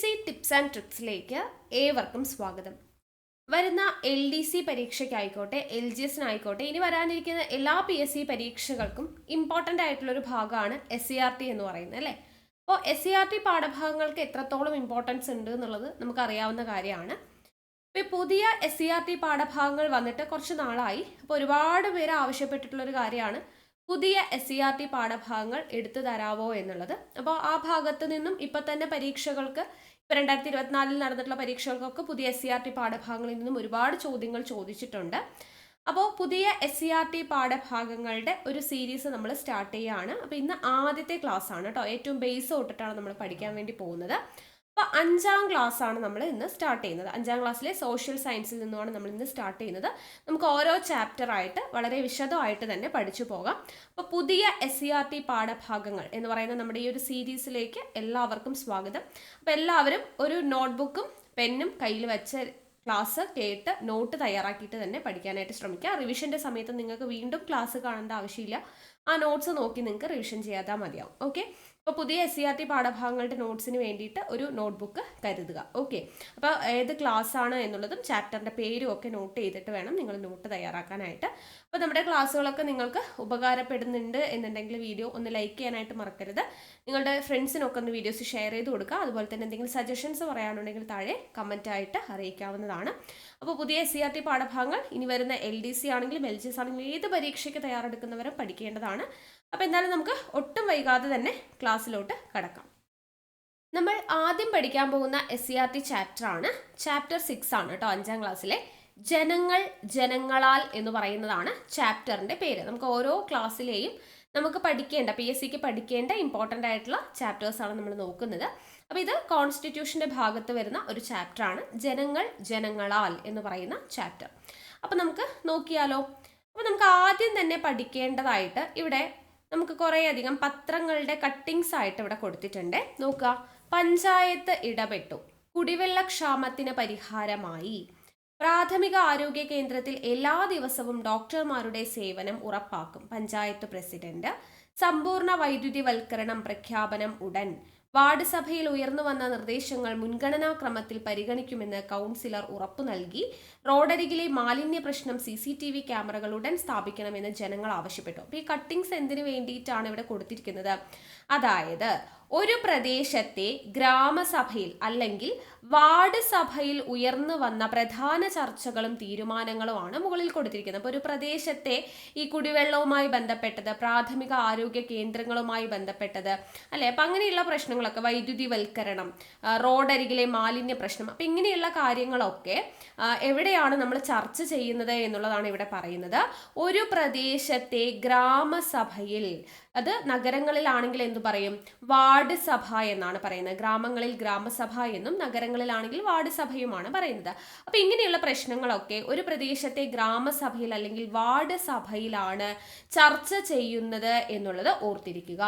PSC tips and ട്രിക്സിലേക്ക് ഏവർക്കും സ്വാഗതം. വരുന്ന LDC പരീക്ഷയ്ക്കായിക്കോട്ടെ, LGSനായിക്കോട്ടെ, ഇനി വരാനിരിക്കുന്ന എല്ലാ PSC പരീക്ഷകൾക്കും ഇമ്പോർട്ടൻ്റ് ആയിട്ടുള്ളൊരു ഭാഗമാണ് SCRT എന്ന് പറയുന്നത് അല്ലേ. അപ്പോൾ SCRT പാഠഭാഗങ്ങൾക്ക് എത്രത്തോളം ഇമ്പോർട്ടൻസ് ഉണ്ട് എന്നുള്ളത് നമുക്കറിയാവുന്ന കാര്യമാണ്. ഇപ്പോൾ പുതിയ SCRT പാഠഭാഗങ്ങൾ വന്നിട്ട് കുറച്ച് നാളായി. അപ്പോൾ ഒരുപാട് പേര് ആവശ്യപ്പെട്ടിട്ടുള്ളൊരു കാര്യമാണ് പുതിയ SCRT പാഠഭാഗങ്ങൾ എടുത്തു തരാവോ എന്നുള്ളത്. അപ്പോൾ ആ ഭാഗത്ത് നിന്നും ഇപ്പം തന്നെ പരീക്ഷകൾക്ക്, ഇപ്പോൾ 2024 നടന്നിട്ടുള്ള പരീക്ഷകൾക്കൊക്കെ പുതിയ SCRT പാഠഭാഗങ്ങളിൽ നിന്നും ഒരുപാട് ചോദ്യങ്ങൾ ചോദിച്ചിട്ടുണ്ട്. അപ്പോൾ പുതിയ SCRT പാഠഭാഗങ്ങളുടെ ഒരു സീരീസ് നമ്മൾ സ്റ്റാർട്ട് ചെയ്യുകയാണ്. അപ്പോൾ ഇന്ന് ആദ്യത്തെ ക്ലാസ് ആണ് കേട്ടോ. ഏറ്റവും ബേസ് തൊട്ടിട്ടാണ് നമ്മൾ പഠിക്കാൻ വേണ്ടി പോകുന്നത്. അപ്പോൾ 5ാം ക്ലാസ് ആണ് നമ്മൾ ഇന്ന് സ്റ്റാർട്ട് ചെയ്യുന്നത്. 5ാം ക്ലാസ്സിലെ സോഷ്യൽ സയൻസിൽ നിന്നുമാണ് നമ്മൾ ഇന്ന് സ്റ്റാർട്ട് ചെയ്യുന്നത്. നമുക്ക് ഓരോ ചാപ്റ്റർ ആയിട്ട് വളരെ വിശദമായിട്ട് തന്നെ പഠിച്ചു പോകാം. അപ്പോൾ പുതിയ SCRT പാഠഭാഗങ്ങൾ എന്ന് പറയുന്ന നമ്മുടെ ഈ ഒരു സീരീസിലേക്ക് എല്ലാവർക്കും സ്വാഗതം. അപ്പോൾ എല്ലാവരും ഒരു നോട്ട്ബുക്കും പെന്നും കയ്യിൽ വെച്ച് ക്ലാസ് കേട്ട് നോട്ട് തയ്യാറാക്കിയിട്ട് തന്നെ പഠിക്കാനായിട്ട് ശ്രമിക്കുക. റിവിഷൻ്റെ സമയത്ത് നിങ്ങൾക്ക് വീണ്ടും ക്ലാസ് കാണേണ്ട ആവശ്യമില്ല. ആ നോട്ട്സ് നോക്കി നിങ്ങൾക്ക് റിവിഷൻ ചെയ്യാതാൽ മതിയാവും. ഓക്കെ. അപ്പോൾ പുതിയ SCRT പാഠഭാഗങ്ങളുടെ നോട്ട്സിന് വേണ്ടിയിട്ട് ഒരു നോട്ട്ബുക്ക് കരുതുക. ഓക്കെ. അപ്പോൾ ഏത് ക്ലാസ് ആണ് എന്നുള്ളതും ചാപ്റ്ററിൻ്റെ പേരും ഒക്കെ നോട്ട് ചെയ്തിട്ട് വേണം നിങ്ങൾ നോട്ട് തയ്യാറാക്കാനായിട്ട്. അപ്പോൾ നമ്മുടെ ക്ലാസ്സുകളൊക്കെ നിങ്ങൾക്ക് ഉപകാരപ്പെടുന്നുണ്ട് എന്നുണ്ടെങ്കിൽ വീഡിയോ ഒന്ന് ലൈക്ക് ചെയ്യാനായിട്ട് മറക്കരുത്. നിങ്ങളുടെ ഫ്രണ്ട്സിനൊക്കെ ഒന്ന് വീഡിയോസ് ഷെയർ ചെയ്ത് കൊടുക്കുക. അതുപോലെ തന്നെ എന്തെങ്കിലും സജഷൻസ് പറയാനുണ്ടെങ്കിൽ താഴെ കമൻറ്റായിട്ട് അറിയിക്കാവുന്നതാണ്. അപ്പോൾ പുതിയ SCRT പാഠഭാഗങ്ങൾ ഇനി വരുന്ന LDC ആണെങ്കിലും LGS ആണെങ്കിലും ഏത് പരീക്ഷയ്ക്ക് തയ്യാറെടുക്കുന്നവരും പഠിക്കേണ്ടതാണ്. അപ്പോൾ എന്തായാലും നമുക്ക് ഒട്ടും വൈകാതെ തന്നെ ക്ലാസ്സിലോട്ട് കടക്കാം. നമ്മൾ ആദ്യം പഠിക്കാൻ പോകുന്ന SCRT ചാപ്റ്റർ ആണ് ചാപ്റ്റർ 6 ആണ് കേട്ടോ. 5ാം ക്ലാസ്സിലെ ജനങ്ങൾ ജനങ്ങളാൽ എന്ന് പറയുന്നതാണ് ചാപ്റ്ററിൻ്റെ പേര്. നമുക്ക് ഓരോ ക്ലാസ്സിലെയും നമുക്ക് പഠിക്കേണ്ട PSCക്ക് പഠിക്കേണ്ട ഇമ്പോർട്ടൻ്റ് ആയിട്ടുള്ള ചാപ്റ്റേഴ്സാണ് നമ്മൾ നോക്കുന്നത്. അപ്പോൾ ഇത് കോൺസ്റ്റിറ്റ്യൂഷൻ്റെ ഭാഗത്ത് വരുന്ന ഒരു ചാപ്റ്ററാണ് ജനങ്ങൾ ജനങ്ങളാൽ എന്ന് പറയുന്ന ചാപ്റ്റർ. അപ്പോൾ നമുക്ക് നോക്കിയാലോ. അപ്പോൾ നമുക്ക് ആദ്യം തന്നെ പഠിക്കേണ്ടതായിട്ട് ഇവിടെ നമുക്ക് കുറേയധികം പത്രങ്ങളുടെ കട്ടിങ്സ് ആയിട്ട് ഇവിടെ കൊടുത്തിട്ടുണ്ട്. നോക്കുക. പഞ്ചായത്ത് ഇടപെട്ടു. കുടിവെള്ളക്ഷാമത്തിന് പരിഹാരമായി. പ്രാഥമിക ആരോഗ്യ കേന്ദ്രത്തിൽ എല്ലാ ദിവസവും ഡോക്ടർമാരുടെ സേവനം ഉറപ്പാക്കും. പഞ്ചായത്ത് പ്രസിഡന്റ്. സമ്പൂർണ്ണ വൈദ്യുതിവൽക്കരണം പ്രഖ്യാപനം ഉടൻ. വാർഡ് സഭയിൽ ഉയർന്നു വന്ന നിർദ്ദേശങ്ങൾ മുൻഗണനാക്രമത്തിൽ പരിഗണിക്കുമെന്ന് കൗൺസിലർ ഉറപ്പു നൽകി. റോഡരികിലെ മാലിന്യ പ്രശ്നം CCTV ക്യാമറകൾ ഉടൻ സ്ഥാപിക്കണമെന്ന് ജനങ്ങൾ ആവശ്യപ്പെട്ടു. അപ്പോൾ ഈ കട്ടിങ്സ് എന്തിനു വേണ്ടിയിട്ടാണ് ഇവിടെ കൊടുത്തിരിക്കുന്നത്? അതായത് ഒരു പ്രദേശത്തെ ഗ്രാമസഭയിൽ അല്ലെങ്കിൽ വാർഡ് സഭയിൽ ഉയർന്നു വന്ന പ്രധാന ചർച്ചകളും തീരുമാനങ്ങളുമാണ് മുകളിൽ കൊടുത്തിരിക്കുന്നത്. അപ്പോൾ ഒരു പ്രദേശത്തെ ഈ കുടിവെള്ളവുമായി ബന്ധപ്പെട്ടത്, പ്രാഥമിക ആരോഗ്യ കേന്ദ്രങ്ങളുമായി ബന്ധപ്പെട്ടത് അല്ലേ, അപ്പം അങ്ങനെയുള്ള പ്രശ്നങ്ങളൊക്കെ, വൈദ്യുതിവൽക്കരണം, റോഡരികിലെ മാലിന്യ പ്രശ്നം, അപ്പം ഇങ്ങനെയുള്ള കാര്യങ്ങളൊക്കെ എവിടെയാണ് നമ്മൾ ചർച്ച ചെയ്യുന്നത് എന്നുള്ളതാണ് ഇവിടെ പറയുന്നത്. ഒരു പ്രദേശത്തെ ഗ്രാമസഭയിൽ, അത് നഗരങ്ങളിലാണെങ്കിൽ എന്തു പറയും? വാർഡ് സഭ എന്നാണ് പറയുന്നത്. ഗ്രാമങ്ങളിൽ ഗ്രാമസഭ എന്നും നഗരങ്ങളിലാണെങ്കിൽ വാർഡ് സഭയുമാണ് പറയുന്നത്. അപ്പോൾ ഇങ്ങനെയുള്ള പ്രശ്നങ്ങളൊക്കെ ഒരു പ്രദേശത്തെ ഗ്രാമസഭയിൽ അല്ലെങ്കിൽ വാർഡ് സഭയിലാണ് ചർച്ച ചെയ്യുന്നത് എന്നുള്ളത് ഓർത്തിരിക്കുക.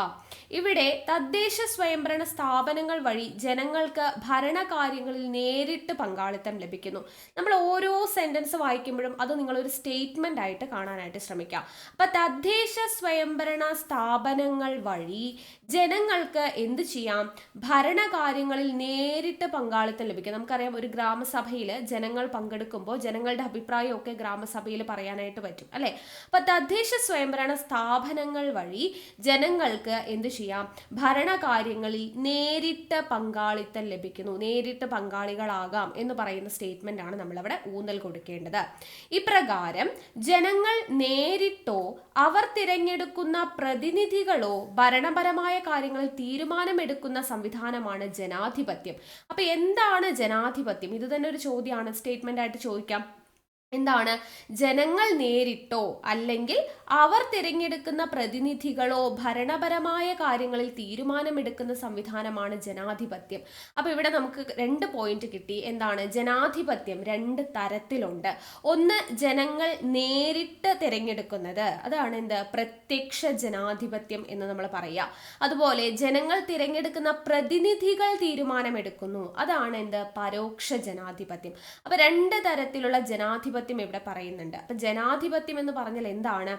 ഇവിടെ തദ്ദേശ സ്വയംഭരണ സ്ഥാപനങ്ങൾ വഴി ജനങ്ങൾക്ക് ഭരണകാര്യങ്ങളിൽ നേരിട്ട് പങ്കാളിത്തം ലഭിക്കുന്നു. നമ്മൾ ഓരോ സെന്റൻസ് വായിക്കുമ്പോഴും അത് നിങ്ങളൊരു സ്റ്റേറ്റ്മെന്റ് ആയിട്ട് കാണാനായിട്ട് ശ്രമിക്കാം. അപ്പം തദ്ദേശ സ്വയംഭരണ സ്ഥാപനങ്ങൾ വഴി ജനങ്ങൾക്ക് എന്ത് ചെയ്യാം? ഭരണകാര്യങ്ങളിൽ നേരിട്ട് പങ്കാളിത്തം ലഭിക്കും. നമുക്കറിയാം, ഒരു ഗ്രാമസഭയിൽ ജനങ്ങൾ പങ്കെടുക്കുമ്പോൾ ജനങ്ങളുടെ അഭിപ്രായമൊക്കെ ഗ്രാമസഭയിൽ പറയാനായിട്ട് പറ്റും അല്ലേ. അപ്പം തദ്ദേശ സ്വയംഭരണ സ്ഥാപനങ്ങൾ വഴി ജനങ്ങൾക്ക് എന്ത് ചെയ്യാം? ഭരണകാര്യങ്ങളിൽ നേരിട്ട് പങ്കാളിത്തം ലഭിക്കുന്നു, നേരിട്ട് പങ്കാളികളാകാം എന്ന് പറയുന്ന സ്റ്റേറ്റ്മെന്റ് ആണ് നമ്മളവിടെ ഊന്നൽ കൊടുക്കേണ്ടത്. ഇപ്രകാരം ജനങ്ങൾ നേരിട്ടോ അവർ തിരഞ്ഞെടുക്കുന്ന പ്രതിനിധികളോ ഭരണപരമായ കാര്യങ്ങളിൽ തീരുമാനമെടുക്കുന്ന സംവിധാനമാണ് ജനാധിപത്യം. അപ്പൊ എന്താണ് ജനാധിപത്യം? ഇത് തന്നെ ഒരു ചോദ്യമാണ്, സ്റ്റേറ്റ്മെന്റ് ആയിട്ട് ചോദിക്കാം. എന്താണ്? ജനങ്ങൾ നേരിട്ടോ അല്ലെങ്കിൽ അവർ തിരഞ്ഞെടുക്കുന്ന പ്രതിനിധികളോ ഭരണപരമായ കാര്യങ്ങളിൽ തീരുമാനമെടുക്കുന്ന സംവിധാനമാണ് ജനാധിപത്യം. അപ്പോൾ ഇവിടെ നമുക്ക് 2 പോയിന്റ് കിട്ടി. എന്താണ്? ജനാധിപത്യം 2 തരത്തിലുണ്ട്. ഒന്ന് ജനങ്ങൾ നേരിട്ട് തിരഞ്ഞെടുക്കുന്നത്, അതാണ് എന്ത്? പ്രത്യക്ഷ ജനാധിപത്യം എന്ന് നമ്മൾ പറയുക. അതുപോലെ ജനങ്ങൾ തിരഞ്ഞെടുക്കുന്ന പ്രതിനിധികൾ തീരുമാനമെടുക്കുന്നു, അതാണ് എന്ത്? പരോക്ഷ ജനാധിപത്യം. അപ്പോൾ 2 തരത്തിലുള്ള ജനാധിപത്യം ജനാധിപത്യം ഇവിടെ പറയുന്നുണ്ട്. അപ്പൊ ജനാധിപത്യം എന്ന് പറഞ്ഞാൽ എന്താണ്?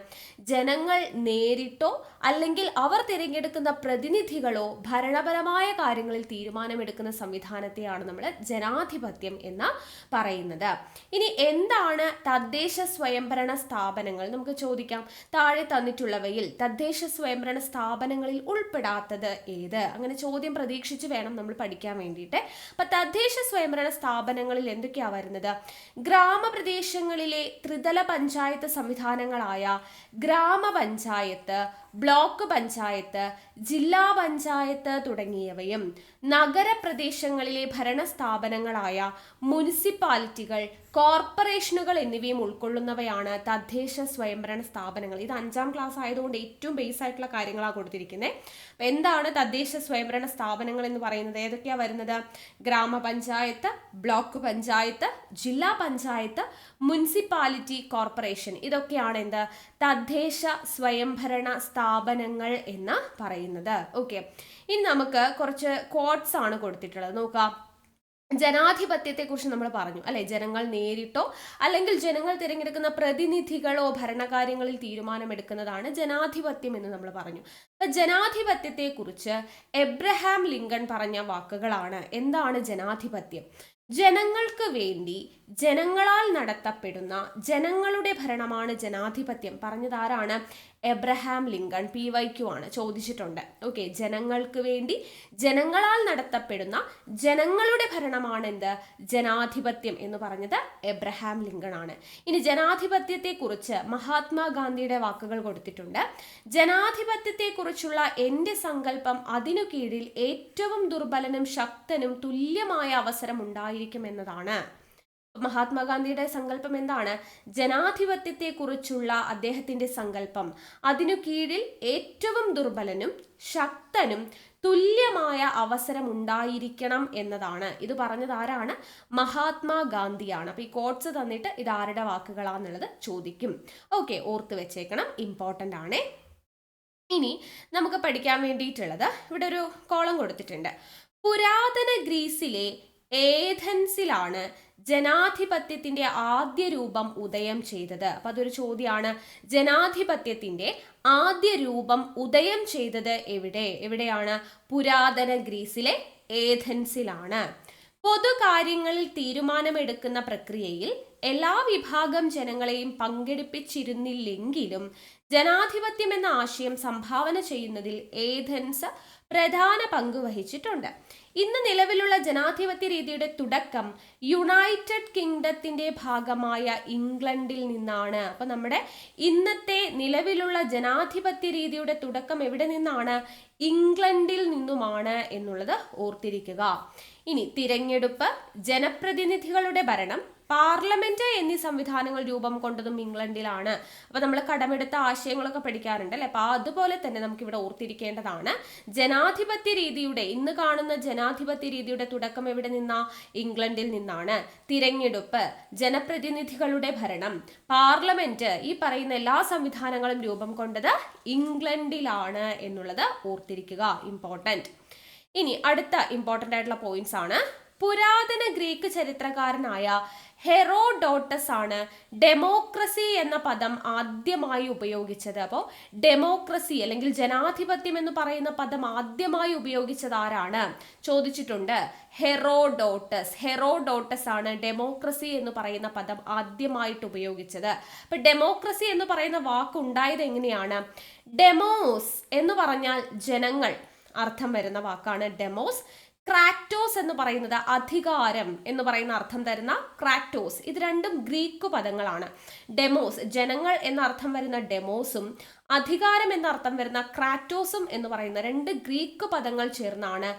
ജനങ്ങൾ നേരിട്ടോ അല്ലെങ്കിൽ അവർ തിരഞ്ഞെടുക്കുന്ന പ്രതിനിധികളോ ഭരണപരമായ കാര്യങ്ങളിൽ തീരുമാനമെടുക്കുന്ന സംവിധാനത്തെയാണ് നമ്മൾ ജനാധിപത്യം എന്ന് പറയുന്നത്. ഇനി എന്താണ് തദ്ദേശ സ്വയംഭരണ സ്ഥാപനങ്ങൾ? നമുക്ക് ചോദിക്കാം, താഴെ തന്നിട്ടുള്ളവയിൽ തദ്ദേശ സ്വയംഭരണ സ്ഥാപനങ്ങളിൽ ഉൾപ്പെടാത്തത് ഏത്? അങ്ങനെ ചോദ്യം പ്രതീക്ഷിച്ച് വേണം നമ്മൾ പഠിക്കാൻ വേണ്ടിയിട്ട്. അപ്പൊ തദ്ദേശ സ്വയംഭരണ സ്ഥാപനങ്ങളിൽ എന്തൊക്കെയാ വരുന്നത്? ഗ്രാമപ്രദേശങ്ങളിലെ ത്രിതല പഞ്ചായത്ത് സംവിധാനങ്ങളായ ഗ്രാമപഞ്ചായത്ത്, ബ്ലോക്ക് പഞ്ചായത്ത്, ജില്ലാ പഞ്ചായത്ത് തുടങ്ങിയവയും നഗരപ്രദേശങ്ങളിലെ ഭരണ സ്ഥാപനങ്ങളായ മുനിസിപ്പാലിറ്റികൾ, കോർപ്പറേഷനുകൾ എന്നിവയും ഉൾക്കൊള്ളുന്നവയാണ് തദ്ദേശ സ്വയംഭരണ സ്ഥാപനങ്ങൾ. ഇത് 5ാം ക്ലാസ് ആയതുകൊണ്ട് ഏറ്റവും ബേസ് ആയിട്ടുള്ള കാര്യങ്ങളാണ് കൊടുത്തിരിക്കുന്നത്. അപ്പൊ എന്താണ് തദ്ദേശ സ്വയംഭരണ സ്ഥാപനങ്ങൾ എന്ന് പറയുന്നത്? ഏതൊക്കെയാ വരുന്നത്? ഗ്രാമപഞ്ചായത്ത്, ബ്ലോക്ക് പഞ്ചായത്ത്, ജില്ലാ പഞ്ചായത്ത്, മുനിസിപ്പാലിറ്റി, കോർപ്പറേഷൻ. ഇതൊക്കെയാണ് എന്ത്? തദ്ദേശ സ്വയംഭരണ സ്ഥാപനങ്ങൾ എന്ന് പറയുന്നത്. ഓക്കെ, ഇനി നമുക്ക് കുറച്ച് ക്വോട്ട്സ് ആണ് കൊടുത്തിട്ടുള്ളത്. നോക്കാം. ജനാധിപത്യത്തെ കുറിച്ച് നമ്മൾ പറഞ്ഞു അല്ലെ, ജനങ്ങൾ നേരിട്ടോ അല്ലെങ്കിൽ ജനങ്ങൾ തിരഞ്ഞെടുക്കുന്ന പ്രതിനിധികളോ ഭരണകാര്യങ്ങളിൽ തീരുമാനമെടുക്കുന്നതാണ് ജനാധിപത്യം എന്ന് നമ്മൾ പറഞ്ഞു. അപ്പൊ ജനാധിപത്യത്തെ കുറിച്ച് എബ്രഹാം ലിങ്കൺ പറഞ്ഞ വാക്കുകളാണ്. എന്താണ് ജനാധിപത്യം? ജനങ്ങൾക്ക് വേണ്ടി ജനങ്ങളാൽ നടത്തപ്പെടുന്ന ജനങ്ങളുടെ ഭരണമാണ് ജനാധിപത്യം. പറഞ്ഞതാരാണ്? Abraham Lincoln. PYQ ആണ്, ചോദിച്ചിട്ടുണ്ട്. ഓക്കെ, ജനങ്ങൾക്ക് വേണ്ടി ജനങ്ങളാൽ നടത്തപ്പെടുന്ന ജനങ്ങളുടെ ഭരണമാണ് എന്ത്? ജനാധിപത്യം എന്ന് പറഞ്ഞത് എബ്രഹാം ലിങ്കൺ ആണ്. ഇനി ജനാധിപത്യത്തെ കുറിച്ച് മഹാത്മാഗാന്ധിയുടെ വാക്കുകൾ കൊടുത്തിട്ടുണ്ട്. ജനാധിപത്യത്തെ കുറിച്ചുള്ള എന്റെ സങ്കല്പം അതിനു കീഴിൽ ഏറ്റവും ദുർബലനും ശക്തനും തുല്യമായ അവസരം ഉണ്ടായിരിക്കും എന്നതാണ്. മഹാത്മാഗാന്ധിയുടെ സങ്കല്പം എന്താണ്? ജനാധിപത്യത്തെ കുറിച്ചുള്ള അദ്ദേഹത്തിന്റെ സങ്കല്പം അതിനു കീഴിൽ ഏറ്റവും ദുർബലനും ശക്തനും തുല്യമായ അവസരം ഉണ്ടായിരിക്കണം എന്നതാണ്. ഇത് പറഞ്ഞത് ആരാണ്? മഹാത്മാഗാന്ധിയാണ്. അപ്പൊ ഈ കോട്ട്സ് തന്നിട്ട് ഇത് ആരുടെ വാക്കുകളാന്നുള്ളത് ചോദിക്കും. ഓക്കെ, ഓർത്ത് വെച്ചേക്കണം, ഇമ്പോർട്ടൻ്റ് ആണ്. ഇനി നമുക്ക് പഠിക്കാൻ വേണ്ടിയിട്ടുള്ളത് ഇവിടെ ഒരു കോളം കൊടുത്തിട്ടുണ്ട്. പുരാതന ഗ്രീസിലെ ഏഥൻസിലാണ് ജനാധിപത്യത്തിന്റെ ആദ്യ രൂപം ഉദയം ചെയ്തത്. അപ്പൊ അതൊരു ചോദ്യമാണ്. ജനാധിപത്യത്തിന്റെ ആദ്യ രൂപം ഉദയം ചെയ്തത് എവിടെയാണ്? പുരാതന ഗ്രീസിലെ ഏഥൻസിലാണ്. പൊതുകാര്യങ്ങളിൽ തീരുമാനമെടുക്കുന്ന പ്രക്രിയയിൽ എല്ലാ വിഭാഗം ജനങ്ങളെയും പങ്കെടുപ്പിച്ചിരുന്നില്ലെങ്കിലും ജനാധിപത്യം എന്ന ആശയം സംഭാവന ചെയ്യുന്നതിൽ ഏഥൻസ് പ്രധാന പങ്ക് വഹിച്ചിട്ടുണ്ട്. ഇന്ന് നിലവിലുള്ള ജനാധിപത്യ രീതിയുടെ തുടക്കം യുണൈറ്റഡ് കിങ്ഡത്തിന്റെ ഭാഗമായ ഇംഗ്ലണ്ടിൽ നിന്നാണ്. അപ്പൊ നമ്മുടെ ഇന്നത്തെ നിലവിലുള്ള ജനാധിപത്യ രീതിയുടെ തുടക്കം എവിടെ നിന്നാണ്? ഇംഗ്ലണ്ടിൽ നിന്നുമാണ് എന്നുള്ളത് ഓർത്തിരിക്കുക. ഇനി തിരഞ്ഞെടുപ്പ്, ജനപ്രതിനിധികളുടെ ഭരണം, പാർലമെന്റ് എന്നീ സംവിധാനങ്ങൾ രൂപം കൊണ്ടതും ഇംഗ്ലണ്ടിലാണ്. അപ്പൊ നമ്മൾ കടമെടുത്ത ആശയങ്ങളൊക്കെ പഠിക്കാറുണ്ട് അല്ലെ. അപ്പൊ അതുപോലെ തന്നെ നമുക്ക് ഇവിടെ ഓർത്തിരിക്കേണ്ടതാണ്, ജനാധിപത്യ രീതിയുടെ ഇന്ന് കാണുന്ന ജനാധിപത്യ രീതിയുടെ തുടക്കം എവിടെ നിന്നാ? ഇംഗ്ലണ്ടിൽ നിന്നാണ്. തിരഞ്ഞെടുപ്പ്, ജനപ്രതിനിധികളുടെ ഭരണം, പാർലമെന്റ്, ഈ പറയുന്ന എല്ലാ സംവിധാനങ്ങളും രൂപം കൊണ്ടത് ഇംഗ്ലണ്ടിലാണ് എന്നുള്ളത് ഓർത്തിരിക്കുക, ഇമ്പോർട്ടൻറ്റ്. ഇനി അടുത്ത ഇമ്പോർട്ടൻ്റ് ആയിട്ടുള്ള പോയിന്റ്സ് ആണ്. പുരാതന ഗ്രീക്ക് ചരിത്രകാരനായ ഹെറോഡോട്ടസ് ആണ് ഡെമോക്രസി എന്ന പദം ആദ്യമായി ഉപയോഗിച്ചത്. അപ്പോൾ ഡെമോക്രസി അല്ലെങ്കിൽ ജനാധിപത്യം എന്ന് പറയുന്ന പദം ആദ്യമായി ഉപയോഗിച്ചത് ആരാണ് ചോദിച്ചിട്ടുണ്ട്. ഹെറോഡോട്ടസ് ആണ് ഡെമോക്രസി എന്ന് പറയുന്ന പദം ആദ്യമായിട്ട് ഉപയോഗിച്ചത്. അപ്പൊ ഡെമോക്രസി എന്ന് പറയുന്ന വാക്ക് ഉണ്ടായത് എങ്ങനെയാണ്? ഡെമോസ് എന്ന് പറഞ്ഞാൽ ജനങ്ങൾ അർത്ഥം വരുന്ന വാക്കാണ് ഡെമോസ്. ക്രാറ്റോസ് എന്ന് പറയുന്നത് അധികാരം എന്ന് പറയുന്ന അർത്ഥം തരുന്ന ക്രാറ്റോസ്. ഇത് രണ്ടും ഗ്രീക്ക് പദങ്ങളാണ്. ഡെമോസ് ജനങ്ങൾ എന്ന അർത്ഥം വരുന്ന ഡെമോസും അധികാരം എന്ന അർത്ഥം വരുന്ന ക്രാറ്റോസും എന്ന് പറയുന്ന രണ്ട് ഗ്രീക്ക് പദങ്ങൾ ചേർന്നാണ്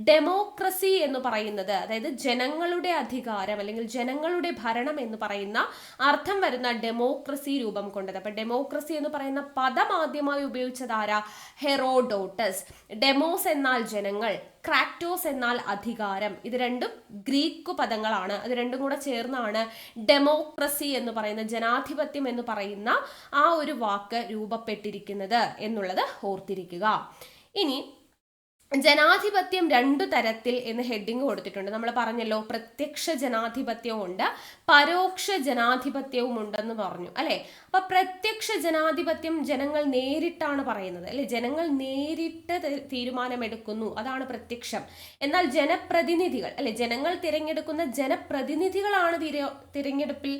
ഡെമോക്രസി എന്ന് പറയുന്നത്. അതായത് ജനങ്ങളുടെ അധികാരം അല്ലെങ്കിൽ ജനങ്ങളുടെ ഭരണം എന്ന് പറയുന്ന അർത്ഥം വരുന്ന ഡെമോക്രസി രൂപം കൊണ്ടത്. അപ്പൊ ഡെമോക്രസി എന്ന് പറയുന്ന പദം ആദ്യമായി ഉപയോഗിച്ചത് ആരാ? ഹെറോഡോട്ടസ്. ഡെമോസ് എന്നാൽ ജനങ്ങൾ, ക്രാറ്റോസ് എന്നാൽ അധികാരം. ഇത് രണ്ടും ഗ്രീക്ക് പദങ്ങളാണ്. അത് രണ്ടും കൂടെ ചേർന്നാണ് ഡെമോക്രസി എന്ന് പറയുന്ന ജനാധിപത്യം എന്ന് പറയുന്ന ആ ഒരു വാക്ക് രൂപപ്പെട്ടിരിക്കുന്നത് എന്നുള്ളത് ഓർത്തിരിക്കുക. ഇനി ജനാധിപത്യം 2 തരത്തിൽ എന്ന് ഹെഡിങ് കൊടുത്തിട്ടുണ്ട്. നമ്മൾ പറഞ്ഞല്ലോ പ്രത്യക്ഷ ജനാധിപത്യവും ഉണ്ട്, പരോക്ഷ ജനാധിപത്യവും ഉണ്ടെന്ന് പറഞ്ഞു അല്ലെ. അപ്പൊ പ്രത്യക്ഷ ജനാധിപത്യം ജനങ്ങൾ നേരിട്ടാണ് പറയുന്നത് അല്ലെ, ജനങ്ങൾ നേരിട്ട് തീരുമാനമെടുക്കുന്നു, അതാണ് പ്രത്യക്ഷം. എന്നാൽ ജനപ്രതിനിധികൾ അല്ലെ, ജനങ്ങൾ തിരഞ്ഞെടുക്കുന്ന ജനപ്രതിനിധികളാണ് തിരഞ്ഞെടുപ്പിൽ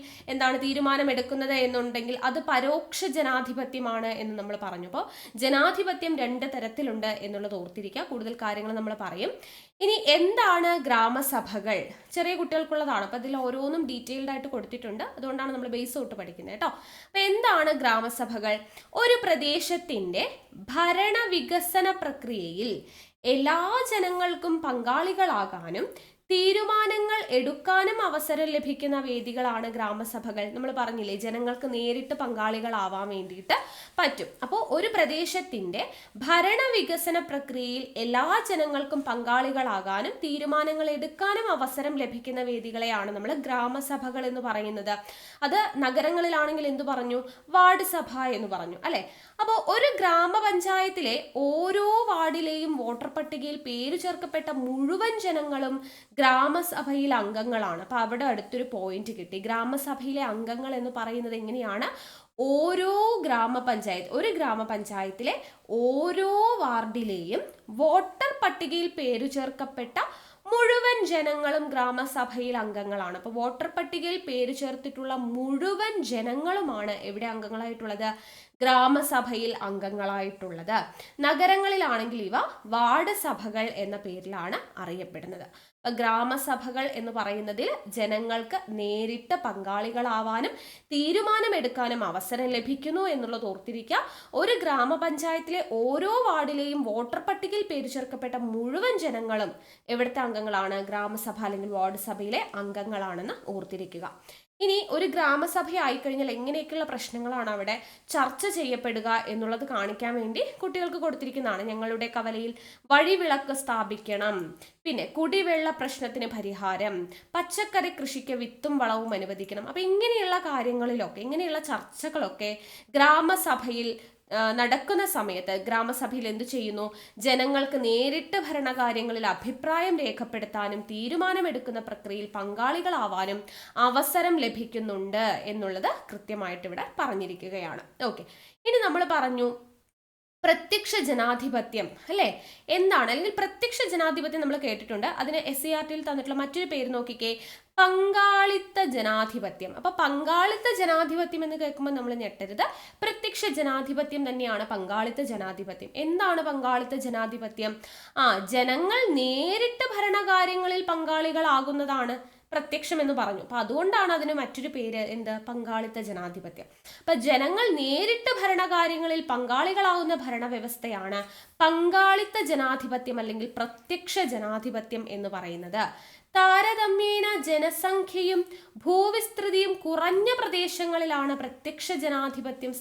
തീരുമാനമെടുക്കുന്നത് എന്നുണ്ടെങ്കിൽ അത് പരോക്ഷ ജനാധിപത്യമാണ് എന്ന് നമ്മൾ പറഞ്ഞു. അപ്പോൾ ജനാധിപത്യം 2 തരത്തിലുണ്ട് എന്നുള്ളത് ഓർത്തിരിക്കുക. കൂടുതൽ കാര്യങ്ങൾ നമ്മൾ പറയും. ഇനി എന്താണ് ഗ്രാമസഭകൾ? ചെറിയ കുട്ടികൾക്കുള്ളതാണ്, അപ്പൊ ഇതിൽ ഓരോന്നും ഡീറ്റെയിൽഡ് ആയിട്ട് കൊടുത്തിട്ടുണ്ട്, അതുകൊണ്ടാണ് നമ്മൾ ബേസ് തൊട്ട് പഠിക്കുന്നത് കേട്ടോ. അപ്പൊ എന്താണ് ഗ്രാമസഭകൾ? ഒരു പ്രദേശത്തിന്റെ ഭരണ വികസന പ്രക്രിയയിൽ എല്ലാ ജനങ്ങൾക്കും പങ്കാളികളാകാനും തീരുമാനങ്ങൾ എടുക്കാനും അവസരം ലഭിക്കുന്ന വേദികളാണ് ഗ്രാമസഭകൾ. നമ്മൾ പറഞ്ഞില്ലേ, ജനങ്ങൾക്ക് നേരിട്ട് പങ്കാളികളാവാൻ വേണ്ടിയിട്ട് പറ്റും. അപ്പോൾ ഒരു പ്രദേശത്തിന്റെ ഭരണ വികസന പ്രക്രിയയിൽ എല്ലാ ജനങ്ങൾക്കും പങ്കാളികളാകാനും തീരുമാനങ്ങൾ എടുക്കാനും അവസരം ലഭിക്കുന്ന വേദികളെയാണ് നമ്മൾ ഗ്രാമസഭകൾ എന്ന് പറയുന്നത്. അത് നഗരങ്ങളിലാണെങ്കിൽ എന്തു പറഞ്ഞു? വാർഡ് സഭ എന്ന് പറഞ്ഞു അല്ലെ. അപ്പോൾ ഒരു ഗ്രാമപഞ്ചായത്തിലെ ഓരോ വാർഡിലെയും വോട്ടർ പട്ടികയിൽ പേരു ചേർക്കപ്പെട്ട മുഴുവൻ ജനങ്ങളും ഗ്രാമസഭയിൽ അംഗങ്ങളാണ്. അപ്പൊ അവിടെ അടുത്തൊരു പോയിന്റ് കിട്ടി. ഗ്രാമസഭയിലെ അംഗങ്ങൾ എന്ന് പറയുന്നത് എങ്ങനെയാണ്? ഒരു ഗ്രാമപഞ്ചായത്തിലെ ഓരോ വാർഡിലെയും വോട്ടർ പട്ടികയിൽ പേരു ചേർക്കപ്പെട്ട മുഴുവൻ ജനങ്ങളും ഗ്രാമസഭയിൽ അംഗങ്ങളാണ്. അപ്പോൾ വോട്ടർ പട്ടികയിൽ പേര് ചേർത്തിട്ടുള്ള മുഴുവൻ ജനങ്ങളുമാണ് എവിടെ അംഗങ്ങളായിട്ടുള്ളത്? ഗ്രാമസഭയിൽ അംഗങ്ങളായിട്ടുള്ളത്. നഗരങ്ങളിലാണെങ്കിൽ ഇവ വാർഡ് സഭകൾ എന്ന പേരിലാണ് അറിയപ്പെടുന്നത്. ഗ്രാമസഭകൾ എന്ന് പറയുന്നതിൽ ജനങ്ങൾക്ക് നേരിട്ട് പങ്കാളികളാവാനും തീരുമാനമെടുക്കാനും അവസരം ലഭിക്കുന്നു എന്നുള്ളത് ഓർത്തിരിക്കുക. ഒരു ഗ്രാമപഞ്ചായത്തിലെ ഓരോ വാർഡിലെയും വോട്ടർ പട്ടികയിൽ പേര് ചേർക്കപ്പെട്ട മുഴുവൻ ജനങ്ങളും എവിടുത്തെ അംഗങ്ങളാണ്? ഗ്രാമസഭ അല്ലെങ്കിൽ വാർഡ് സഭയിലെ അംഗങ്ങളാണെന്ന് ഓർത്തിരിക്കുക. ഇനി ഒരു ഗ്രാമസഭ ആയിക്കഴിഞ്ഞാൽ എങ്ങനെയൊക്കെയുള്ള പ്രശ്നങ്ങളാണ് അവിടെ ചർച്ച ചെയ്യപ്പെടുക എന്നുള്ളത് കാണിക്കാൻ വേണ്ടി കുട്ടികൾക്ക് കൊടുത്തിരിക്കുന്നതാണ്. ഞങ്ങളുടെ കവലയിൽ വഴിവിളക്ക് സ്ഥാപിക്കണം, പിന്നെ കുടിവെള്ള പ്രശ്നത്തിന് പരിഹാരം, പച്ചക്കറി കൃഷിക്ക് വിത്തും വളവും അനുവദിക്കണം. അപ്പൊ ഇങ്ങനെയുള്ള കാര്യങ്ങളിലൊക്കെ, ഇങ്ങനെയുള്ള ചർച്ചകളൊക്കെ ഗ്രാമസഭയിൽ നടക്കുന്ന സമയത്ത് ഗ്രാമസഭയിൽ എന്തു ചെയ്യുന്നു? ജനങ്ങൾക്ക് നേരിട്ട് ഭരണകാര്യങ്ങളിൽ അഭിപ്രായം രേഖപ്പെടുത്താനും തീരുമാനമെടുക്കുന്ന പ്രക്രിയയിൽ പങ്കാളികളാവാനും അവസരം ലഭിക്കുന്നുണ്ട് എന്നുള്ളത് കൃത്യമായിട്ട് ഇവിടെ പറഞ്ഞിരിക്കുകയാണ്. ഓക്കെ, ഇനി നമ്മൾ പറഞ്ഞു പ്രത്യക്ഷ ജനാധിപത്യം അല്ലെ എന്താണ്? അല്ലെങ്കിൽ പ്രത്യക്ഷ ജനാധിപത്യം നമ്മൾ കേട്ടിട്ടുണ്ട്. അതിന് SCERT തന്നിട്ടുള്ള മറ്റൊരു പേര് നോക്കിക്കേ, പങ്കാളിത്ത ജനാധിപത്യം. അപ്പൊ പങ്കാളിത്ത ജനാധിപത്യം എന്ന് കേൾക്കുമ്പോൾ നമ്മൾ ഞെട്ടരുത്, പ്രത്യക്ഷ ജനാധിപത്യം തന്നെയാണ് പങ്കാളിത്ത ജനാധിപത്യം. എന്താണ് പങ്കാളിത്ത ജനാധിപത്യം? ജനങ്ങൾ നേരിട്ട് ഭരണകാര്യങ്ങളിൽ പങ്കാളികളാകുന്നതാണ് പ്രത്യക്ഷം എന്ന് പറഞ്ഞു. അപ്പൊ അതുകൊണ്ടാണ് അതിന് മറ്റൊരു പേര് എന്ത്? പങ്കാളിത്ത ജനാധിപത്യം. അപ്പൊ ജനങ്ങൾ നേരിട്ട് ഭരണകാര്യങ്ങളിൽ പങ്കാളികളാവുന്ന ഭരണവ്യവസ്ഥയാണ് പങ്കാളിത്ത ജനാധിപത്യം അല്ലെങ്കിൽ പ്രത്യക്ഷ ജനാധിപത്യം എന്ന് പറയുന്നത്. താരതമ്യേന ജനസംഖ്യയും ഭൂവിസ്തൃതിയും കുറഞ്ഞ പ്രദേശങ്ങളിലാണ് പ്രത്യക്ഷ ജനാധിപത്യം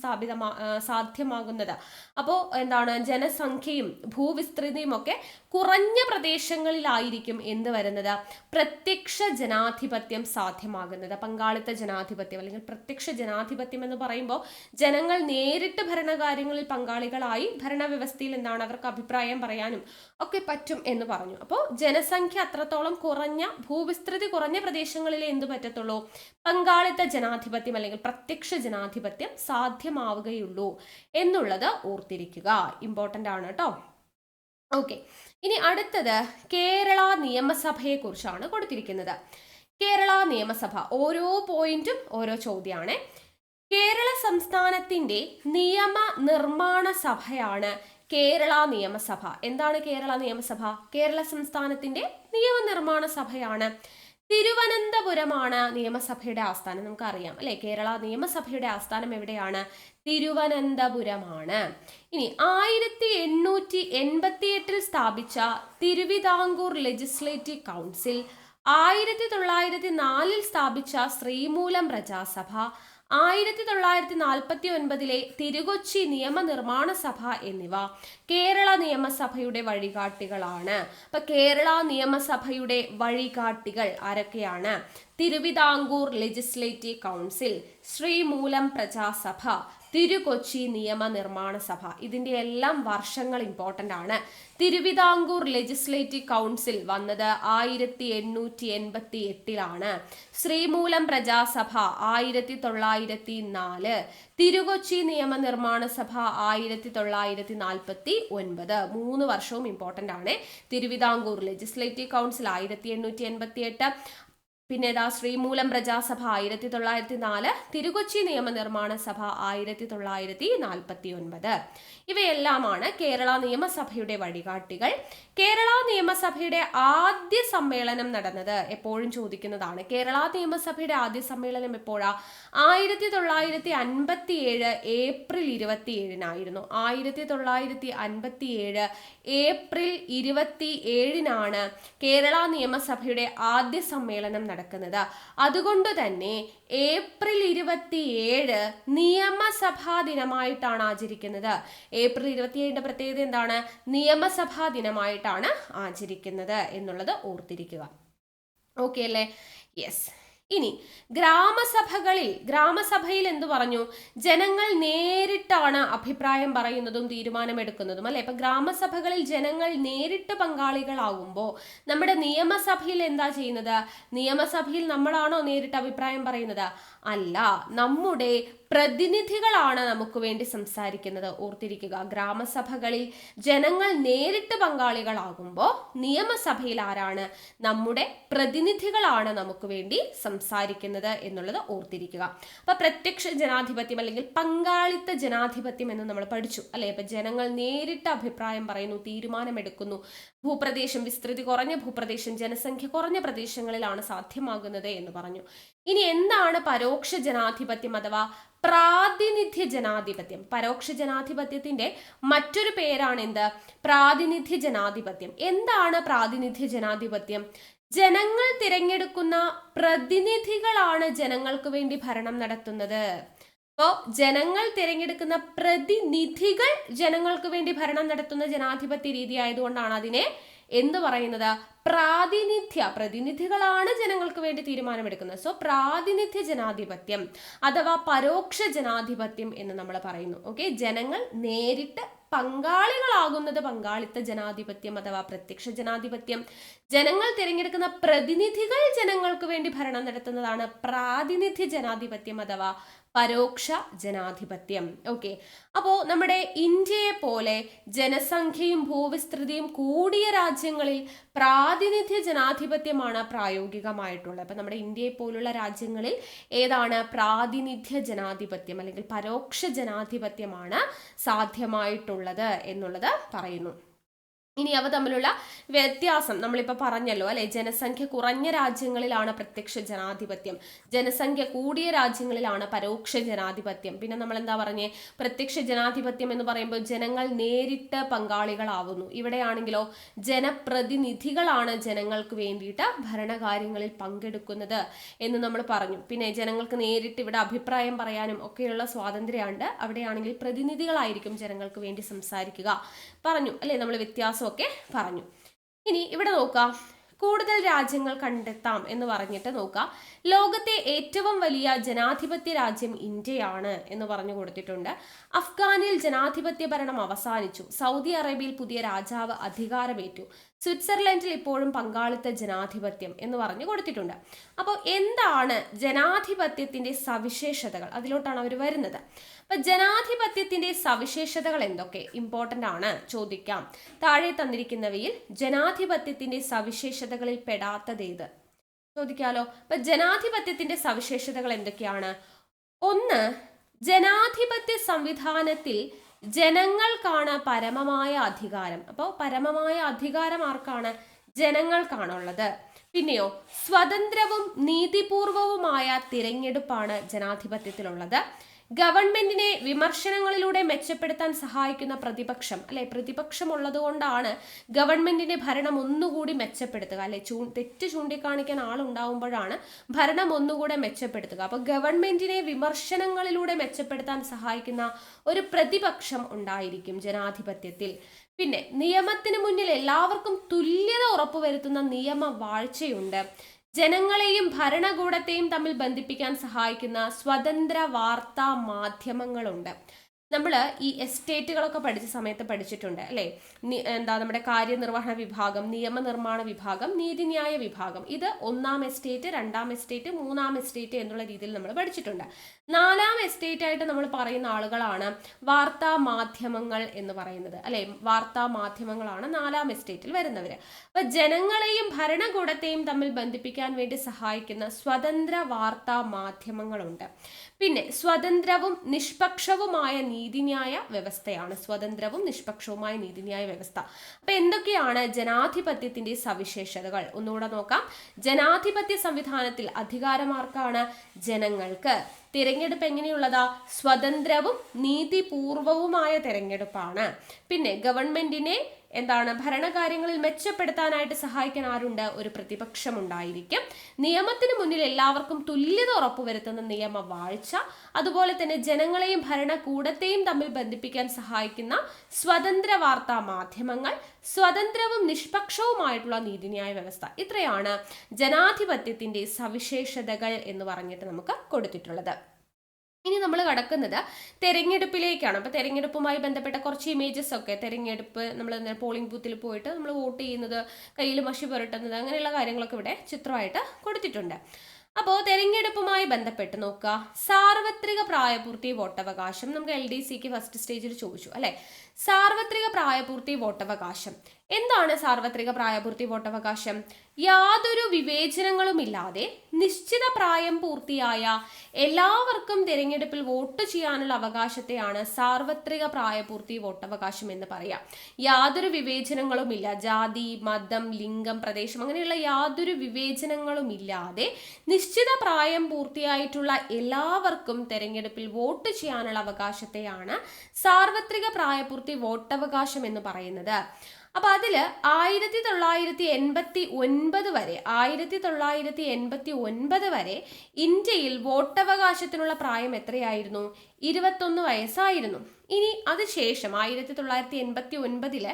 സാധ്യമാകുന്നത്. അപ്പോൾ എന്താണ്? ജനസംഖ്യയും ഭൂവിസ്തൃതിയും ഒക്കെ കുറഞ്ഞ പ്രദേശങ്ങളിലായിരിക്കും എന്ത് വരുന്നത്? പ്രത്യക്ഷ ജനാധിപത്യം സാധ്യമാകുന്നത്. പങ്കാളിത്ത ജനാധിപത്യം അല്ലെങ്കിൽ പ്രത്യക്ഷ ജനാധിപത്യം എന്ന് പറയുമ്പോൾ ജനങ്ങൾ നേരിട്ട് ഭരണകാര്യങ്ങളിൽ പങ്കാളികളായി ഭരണവ്യവസ്ഥയിൽ അവർക്ക് അഭിപ്രായം പറയാനും ഒക്കെ പറ്റും എന്ന് പറഞ്ഞു. അപ്പോൾ ജനസംഖ്യ അത്രത്തോളം കുറഞ്ഞ, ഭൂവിസ്തൃതി കുറഞ്ഞ പ്രദേശങ്ങളിലെ എന്ത് പറ്റത്തുള്ളൂ? പങ്കാളിത്ത ജനാധിപത്യം അല്ലെങ്കിൽ പ്രത്യക്ഷ ജനാധിപത്യം സാധ്യമാവുകയുള്ളൂ എന്നുള്ളത് ഓർത്തിരിക്കുക. ഇമ്പോർട്ടൻ്റ് ആണ് കേട്ടോ. ഓക്കെ, ഇനി അടുത്തത് കേരള നിയമസഭയെ കുറിച്ചാണ് കൊടുത്തിരിക്കുന്നത്. കേരള നിയമസഭ, ഓരോ പോയിന്റും ഓരോ ചോദ്യമാണ്. കേരള സംസ്ഥാനത്തിന്റെ നിയമനിർമ്മാണ സഭയാണ് കേരള നിയമസഭ. എന്താണ് കേരള നിയമസഭ? കേരള സംസ്ഥാനത്തിന്റെ നിയമനിർമ്മാണ സഭയാണ്. തിരുവനന്തപുരമാണ് നിയമസഭയുടെ ആസ്ഥാനം. നമുക്കറിയാം അല്ലെ, കേരള നിയമസഭയുടെ ആസ്ഥാനം എവിടെയാണ്? തിരുവനന്തപുരമാണ്. ഇനി 1888 സ്ഥാപിച്ച തിരുവിതാംകൂർ ലെജിസ്ലേറ്റീവ് കൗൺസിൽ, 1904 സ്ഥാപിച്ച ശ്രീമൂലം പ്രജാസഭ, 1949 തിരുകൊച്ചി നിയമനിർമ്മാണ സഭ എന്നിവ കേരള നിയമസഭയുടെ വഴികാട്ടികളാണ്. അപ്പൊ കേരള നിയമസഭയുടെ വഴികാട്ടികൾ ആരൊക്കെയാണ്? തിരുവിതാംകൂർ ലെജിസ്ലേറ്റീവ് കൗൺസിൽ, ശ്രീമൂലം പ്രജാസഭ, തിരുകൊച്ചി നിയമനിർമ്മാണ സഭ. ഇതിന്റെ എല്ലാം വർഷങ്ങൾ ഇമ്പോർട്ടന്റ് ആണ്. തിരുവിതാംകൂർ ലെജിസ്ലേറ്റീവ് കൗൺസിൽ വന്നത് 1888 ശ്രീമൂലം പ്രജാസഭ 1904, തിരുകൊച്ചി നിയമനിർമ്മാണ സഭ 1949. 3 വർഷവും ഇമ്പോർട്ടന്റ് ആണ്. തിരുവിതാംകൂർ ലെജിസ്ലേറ്റീവ് കൗൺസിൽ 1888, പിന്നെ ശ്രീമൂലം പ്രജാസഭ 1904, തിരുകൊച്ചി നിയമനിർമ്മാണ സഭ 1949. ഇവയെല്ലാമാണ് കേരള നിയമസഭയുടെ വഴികാട്ടികൾ. കേരള നിയമസഭയുടെ ആദ്യ സമ്മേളനം നടന്നത് എപ്പോഴും ചോദിക്കുന്നതാണ്. കേരള നിയമസഭയുടെ ആദ്യ സമ്മേളനം എപ്പോഴാ? 1957 ഏപ്രിൽ 27 1957 ഏപ്രിൽ 27 കേരള നിയമസഭയുടെ ആദ്യ സമ്മേളനം നടക്കുന്നത്. അതുകൊണ്ട് തന്നെ ഏപ്രിൽ 27 നിയമസഭാ ദിനമായിട്ടാണ് ആചരിക്കുന്നത്. ഏപ്രിൽ 27 പ്രത്യേകത എന്താണ്? നിയമസഭാ ദിനമായിട്ടാണ് ആചരിക്കുന്നത് എന്നുള്ളത് ഓർത്തിരിക്കുക. ഓക്കെ അല്ലേ? യെസ്. ഇനി ഗ്രാമസഭയിൽ എന്തു പറഞ്ഞു? ജനങ്ങൾ നേരിട്ടാണ് അഭിപ്രായം പറയുന്നതും തീരുമാനമെടുക്കുന്നതും അല്ലെ. ഇപ്പൊ ഗ്രാമസഭകളിൽ ജനങ്ങൾ നേരിട്ട് പങ്കാളികളാകുമ്പോൾ നമ്മുടെ നിയമസഭയിൽ എന്താ ചെയ്യുന്നത്? നിയമസഭയിൽ നമ്മളാണോ നേരിട്ട് അഭിപ്രായം പറയുന്നത്? അല്ല, നമ്മുടെ പ്രതിനിധികളാണ് നമുക്ക് വേണ്ടി സംസാരിക്കുന്നത്. ഓർത്തിരിക്കുക, ഗ്രാമസഭകളിൽ ജനങ്ങൾ നേരിട്ട് പങ്കാളികളാകുമ്പോൾ നിയമസഭയിൽ ആരാണ്? നമ്മുടെ പ്രതിനിധികളാണ് നമുക്ക് വേണ്ടി സംസാരിക്കുന്നത് എന്നുള്ളത് ഓർത്തിരിക്കുക. അപ്പൊ പ്രത്യക്ഷ ജനാധിപത്യം അല്ലെങ്കിൽ പങ്കാളിത്ത ജനാധിപത്യം എന്ന് നമ്മൾ പഠിച്ചു അല്ലെ. ഇപ്പൊ ജനങ്ങൾ നേരിട്ട് അഭിപ്രായം പറയുന്നു, തീരുമാനമെടുക്കുന്നു. ഭൂപ്രദേശം, വിസ്തൃതി കുറഞ്ഞ ഭൂപ്രദേശം, ജനസംഖ്യ കുറഞ്ഞ പ്രദേശങ്ങളിലാണ് സാധ്യമാകുന്നത് എന്ന് പറഞ്ഞു. ഇനി എന്താണ് പരോക്ഷ ജനാധിപത്യം അഥവാ പ്രാതിനിധ്യ ജനാധിപത്യം? പരോക്ഷ ജനാധിപത്യത്തിന്റെ മറ്റൊരു പേരാണ് എന്ത്? പ്രാതിനിധ്യ ജനാധിപത്യം. എന്താണ് പ്രാതിനിധ്യ ജനാധിപത്യം? ജനങ്ങൾ തിരഞ്ഞെടുക്കുന്ന പ്രതിനിധികളാണ് ജനങ്ങൾക്ക് വേണ്ടി ഭരണം നടത്തുന്നത്. അപ്പോൾ ജനങ്ങൾ തിരഞ്ഞെടുക്കുന്ന പ്രതിനിധികൾ ജനങ്ങൾക്ക് വേണ്ടി ഭരണം നടത്തുന്ന ജനാധിപത്യ രീതി ആയതുകൊണ്ടാണ് അതിനെ എന്ത് പറയുന്നത്? പ്രതിനിധികളാണ് ജനങ്ങൾക്ക് വേണ്ടി തീരുമാനമെടുക്കുന്നത്. സോ പ്രാതിനിധ്യ ജനാധിപത്യം അഥവാ പരോക്ഷ ജനാധിപത്യം എന്ന് നമ്മൾ പറയുന്നു. ഓക്കെ, ജനങ്ങൾ നേരിട്ട് പങ്കാളികളാകുന്നത് പങ്കാളിത്ത ജനാധിപത്യം അഥവാ പ്രത്യക്ഷ ജനാധിപത്യം. ജനങ്ങൾ തിരഞ്ഞെടുക്കുന്ന പ്രതിനിധികൾ ജനങ്ങൾക്ക് വേണ്ടി ഭരണം നടത്തുന്നതാണ് പ്രാതിനിധ്യ ജനാധിപത്യം അഥവാ പരോക്ഷ ജനാധിപത്യം. ഓക്കെ, അപ്പോൾ നമ്മുടെ ഇന്ത്യയെ പോലെ ജനസംഖ്യയും ഭൂവിസ്തൃതിയും കൂടിയ രാജ്യങ്ങളിൽ പ്രാതിനിധ്യ ജനാധിപത്യമാണ് പ്രായോഗികമായിട്ടുള്ളത്. അപ്പൊ നമ്മുടെ ഇന്ത്യയെ പോലുള്ള രാജ്യങ്ങളിൽ ഏതാണ്? പ്രാതിനിധ്യ ജനാധിപത്യം അല്ലെങ്കിൽ പരോക്ഷ ജനാധിപത്യമാണ് സാധ്യമായിട്ടുള്ളത് എന്നുള്ളത് പറയുന്നു. ഇനി അവ തമ്മിലുള്ള വ്യത്യാസം നമ്മളിപ്പോൾ പറഞ്ഞല്ലോ അല്ലെ. ജനസംഖ്യ കുറഞ്ഞ രാജ്യങ്ങളിലാണ് പ്രത്യക്ഷ ജനാധിപത്യം, ജനസംഖ്യ കൂടിയ രാജ്യങ്ങളിലാണ് പരോക്ഷ ജനാധിപത്യം. പിന്നെ നമ്മൾ എന്താ പറഞ്ഞേ? പ്രത്യക്ഷ ജനാധിപത്യം എന്ന് പറയുമ്പോൾ ജനങ്ങൾ നേരിട്ട് പങ്കാളികളാവുന്നു. ഇവിടെയാണെങ്കിലോ ജനപ്രതിനിധികളാണ് ജനങ്ങൾക്ക് വേണ്ടിയിട്ട് ഭരണകാര്യങ്ങളിൽ പങ്കെടുക്കുന്നത് എന്ന് നമ്മൾ പറഞ്ഞു. പിന്നെ ജനങ്ങൾക്ക് നേരിട്ട് ഇവിടെ അഭിപ്രായം പറയാനും ഒക്കെയുള്ള സ്വാതന്ത്ര്യമുണ്ട്. അവിടെയാണെങ്കിൽ പ്രതിനിധികളായിരിക്കും ജനങ്ങൾക്ക് വേണ്ടി സംസാരിക്കുക പറഞ്ഞു അല്ലെ. നമ്മൾ വ്യത്യാസമൊക്കെ പറഞ്ഞു. ഇനി ഇവിടെ നോക്കാം, കൂടുതൽ രാജ്യങ്ങൾ കണ്ടെത്താം എന്ന് പറഞ്ഞിട്ട് നോക്കാം. ലോകത്തെ ഏറ്റവും വലിയ ജനാധിപത്യ രാജ്യം ഇന്ത്യയാണ് എന്ന് പറഞ്ഞു കൊടുത്തിട്ടുണ്ട്. അഫ്ഗാനിൽ ജനാധിപത്യ ഭരണം അവസാനിച്ചു. സൗദി അറേബ്യയിൽ പുതിയ രാജാവ് അധികാരമേറ്റു. സ്വിറ്റ്സർലൻഡിൽ ഇപ്പോഴും പങ്കാളിത്ത ജനാധിപത്യം എന്ന് പറഞ്ഞു കൊടുത്തിട്ടുണ്ട്. അപ്പോൾ എന്താണ് ജനാധിപത്യത്തിന്റെ സവിശേഷതകൾ? അതിലോട്ടാണ് അവർ വരുന്നത്. അപ്പൊ ജനാധിപത്യത്തിന്റെ സവിശേഷതകൾ എന്തൊക്കെ? ഇമ്പോർട്ടന്റ് ആണ്, ചോദിക്കാം. താഴെ തന്നിരിക്കുന്നവയിൽ ജനാധിപത്യത്തിന്റെ സവിശേഷതകളിൽ പെടാത്തതേത്? ചോദിക്കാലോ. അപ്പൊ ജനാധിപത്യത്തിന്റെ സവിശേഷതകൾ എന്തൊക്കെയാണ്? ഒന്ന്, ജനാധിപത്യ സംവിധാനത്തിൽ ജനങ്ങൾക്കാണ് പരമമായ അധികാരം. അപ്പോൾ പരമമായ അധികാരം ആർക്കാണ്? ജനങ്ങൾക്കാണുള്ളത്. പിന്നെയോ സ്വതന്ത്രവും നീതിപൂർവവുമായ തിരഞ്ഞെടുപ്പാണ് ജനാധിപത്യത്തിലുള്ളത്. ഗവൺമെന്റിനെ വിമർശനങ്ങളിലൂടെ മെച്ചപ്പെടുത്താൻ സഹായിക്കുന്ന പ്രതിപക്ഷം അല്ലെ. പ്രതിപക്ഷം ഉള്ളത് കൊണ്ടാണ് ഗവൺമെന്റിന്റെ ഭരണം ഒന്നുകൂടി മെച്ചപ്പെടുത്തുക അല്ലെ. തെറ്റ് ചൂണ്ടിക്കാണിക്കാൻ ആളുണ്ടാവുമ്പോഴാണ് ഭരണം ഒന്നുകൂടെ മെച്ചപ്പെടുത്തുക. അപ്പൊ ഗവൺമെന്റിനെ വിമർശനങ്ങളിലൂടെ മെച്ചപ്പെടുത്താൻ സഹായിക്കുന്ന ഒരു പ്രതിപക്ഷം ഉണ്ടായിരിക്കും ജനാധിപത്യത്തിൽ. പിന്നെ നിയമത്തിന് മുന്നിൽ എല്ലാവർക്കും തുല്യത ഉറപ്പുവരുത്തുന്ന നിയമവാഴ്ചയുണ്ട്. ജനങ്ങളെയും ഭരണകൂടത്തെയും തമ്മിൽ ബന്ധിപ്പിക്കാൻ സഹായിക്കുന്ന സ്വതന്ത്ര വാർത്താ മാധ്യമങ്ങളുണ്ട്. നമ്മൾ ഈ എസ്റ്റേറ്റുകളൊക്കെ പഠിച്ച സമയത്ത് പഠിച്ചിട്ടുണ്ട് അല്ലേ? എന്താ നമ്മുടെ കാര്യനിർവഹണ വിഭാഗം, നിയമനിർമ്മാണ വിഭാഗം, നീതിന്യായ വിഭാഗം. ഇത് 1ാം എസ്റ്റേറ്റ്, 2ാം എസ്റ്റേറ്റ്, 3ാം എസ്റ്റേറ്റ് എന്നുള്ള രീതിയിൽ നമ്മൾ പഠിച്ചിട്ടുണ്ട്. 4ാം എസ്റ്റേറ്റ് ആയിട്ട് നമ്മൾ പറയുന്ന ആളുകളാണ് വാർത്താ മാധ്യമങ്ങൾ എന്ന് പറയുന്നത് അല്ലെ? വാർത്താ മാധ്യമങ്ങളാണ് 4ാം എസ്റ്റേറ്റിൽ വരുന്നവര്. അപ്പൊ ജനങ്ങളെയും ഭരണകൂടത്തെയും തമ്മിൽ ബന്ധിപ്പിക്കാൻ വേണ്ടി സഹായിക്കുന്ന സ്വതന്ത്ര വാർത്താ മാധ്യമങ്ങളുണ്ട്. പിന്നെ സ്വതന്ത്രവും നിഷ്പക്ഷവുമായ നീതിന്യായ വ്യവസ്ഥയാണ്. സ്വതന്ത്രവും നിഷ്പക്ഷവുമായ നീതിന്യായ വ്യവസ്ഥ. അപ്പൊ എന്തൊക്കെയാണ് ജനാധിപത്യത്തിന്റെ സവിശേഷതകൾ? ഒന്നുകൂടെ നോക്കാം. ജനാധിപത്യ സംവിധാനത്തിൽ അധികാരമാർക്കാണ്? ജനങ്ങൾക്ക്. തിരഞ്ഞെടുപ്പ് എങ്ങനെയുള്ളതാ? സ്വതന്ത്രവും നീതിപൂർവവുമായ തിരഞ്ഞെടുപ്പാണ്. പിന്നെ ഗവൺമെന്റിനെ ഭരണകാര്യങ്ങളിൽ മെച്ചപ്പെടുത്താനായിട്ട് സഹായിക്കാൻ ആരുണ്ട്? ഒരു പ്രതിപക്ഷം ഉണ്ടായിരിക്കും. നിയമത്തിന് മുന്നിൽ എല്ലാവർക്കും തുല്യത ഉറപ്പുവരുത്തുന്ന നിയമവാഴ്ച, അതുപോലെ തന്നെ ജനങ്ങളെയും ഭരണകൂടത്തെയും തമ്മിൽ ബന്ധിപ്പിക്കാൻ സഹായിക്കുന്ന സ്വതന്ത്ര വാർത്താ മാധ്യമങ്ങൾ, സ്വതന്ത്രവും നിഷ്പക്ഷവുമായിട്ടുള്ള നീതിന്യായ വ്യവസ്ഥ. ഇത്രയാണ് ജനാധിപത്യത്തിന്റെ സവിശേഷതകൾ എന്ന് പറഞ്ഞിട്ട് നമുക്ക് കൊടുത്തിട്ടുള്ളത്. ഇനി നമ്മൾ കടക്കുന്നത് തെരഞ്ഞെടുപ്പിലേക്കാണ്. അപ്പോൾ തെരഞ്ഞെടുപ്പുമായി ബന്ധപ്പെട്ട കുറച്ച് ഇമേജസ് ഒക്കെ, തെരഞ്ഞെടുപ്പ് നമ്മൾ പോളിംഗ് ബൂത്തിൽ പോയിട്ട് നമ്മൾ വോട്ട് ചെയ്യുന്നത്, കയ്യിൽ മഷി പുരട്ടുന്നത്, അങ്ങനെയുള്ള കാര്യങ്ങളൊക്കെ ഇവിടെ ചിത്രമായിട്ട് കൊടുത്തിട്ടുണ്ട്. അപ്പോൾ തെരഞ്ഞെടുപ്പുമായി ബന്ധപ്പെട്ട് നോക്കുക. സാർവത്രിക പ്രായപൂർത്തി വോട്ടവകാശം നമുക്ക് LDCക്ക് ഫസ്റ്റ് സ്റ്റേജിൽ ചോദിച്ചു അല്ലെ? സാർവത്രിക പ്രായപൂർത്തി വോട്ടവകാശം എന്താണ്? സാർവത്രിക പ്രായപൂർത്തി വോട്ടവകാശം യാതൊരു വിവേചനങ്ങളുമില്ലാതെ നിശ്ചിത പ്രായം പൂർത്തിയായ എല്ലാവർക്കും തിരഞ്ഞെടുപ്പിൽ വോട്ട് ചെയ്യാനുള്ള അവകാശത്തെയാണ് സാർവത്രിക പ്രായപൂർത്തി വോട്ടവകാശം എന്ന് പറയാം. യാതൊരു വിവേചനങ്ങളുമില്ല, ജാതി, മതം, ലിംഗം, പ്രദേശം അങ്ങനെയുള്ള യാതൊരു വിവേചനങ്ങളുമില്ലാതെ നിശ്ചിത പ്രായം പൂർത്തിയായിട്ടുള്ള എല്ലാവർക്കും തിരഞ്ഞെടുപ്പിൽ വോട്ട് ചെയ്യാനുള്ള അവകാശത്തെയാണ് സാർവത്രിക പ്രായപൂർത്തി വോട്ടവകാശം എന്ന് പറയുന്നത്. അപ്പൊ അതില് 1989 വരെ ഇന്ത്യയിൽ വോട്ടവകാശത്തിനുള്ള പ്രായം എത്രയായിരുന്നു? 21 വയസ്സായിരുന്നു. ഇനി അതിനുശേഷം 1989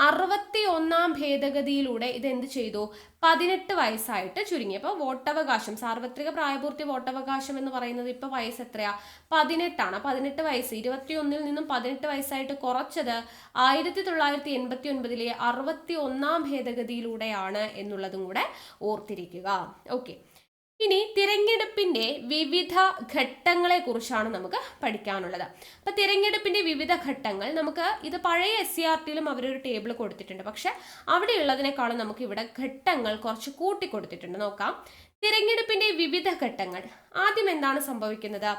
61ാം ഭേദഗതിയിലൂടെ ഇത് എന്ത് ചെയ്തു? 18 വയസ്സായിട്ട് ചുരുങ്ങി. അപ്പോൾ വോട്ടവകാശം, സാർവത്രിക പ്രായപൂർത്തി വോട്ടവകാശം എന്ന് പറയുന്നത് ഇപ്പൊ വയസ്സ് എത്രയാ? 18 ആണ്. 18 വയസ്സ് 21 നിന്നും 18 വയസ്സായിട്ട് കുറച്ചത് 1989 61ാം ഭേദഗതിയിലൂടെയാണ് എന്നുള്ളതും കൂടെ ഓർത്തിരിക്കുക. ഓക്കെ. ഇനി തിരഞ്ഞെടുപ്പിന്റെ വിവിധ ഘട്ടങ്ങളെ കുറിച്ചാണ് നമുക്ക് പഠിക്കാനുള്ളത്. അപ്പൊ തിരഞ്ഞെടുപ്പിന്റെ വിവിധ ഘട്ടങ്ങൾ നമുക്ക് ഇത് പഴയ SCRTയിലും അവരൊരു ടേബിൾ കൊടുത്തിട്ടുണ്ട്. പക്ഷെ അവിടെ ഉള്ളതിനേക്കാളും നമുക്ക് ഇവിടെ ഘട്ടങ്ങൾ കുറച്ച് കൂട്ടി കൊടുത്തിട്ടുണ്ട്. നോക്കാം. തിരഞ്ഞെടുപ്പിന്റെ വിവിധ ഘട്ടങ്ങൾ. ആദ്യം എന്താണ് സംഭവിക്കുന്നത്?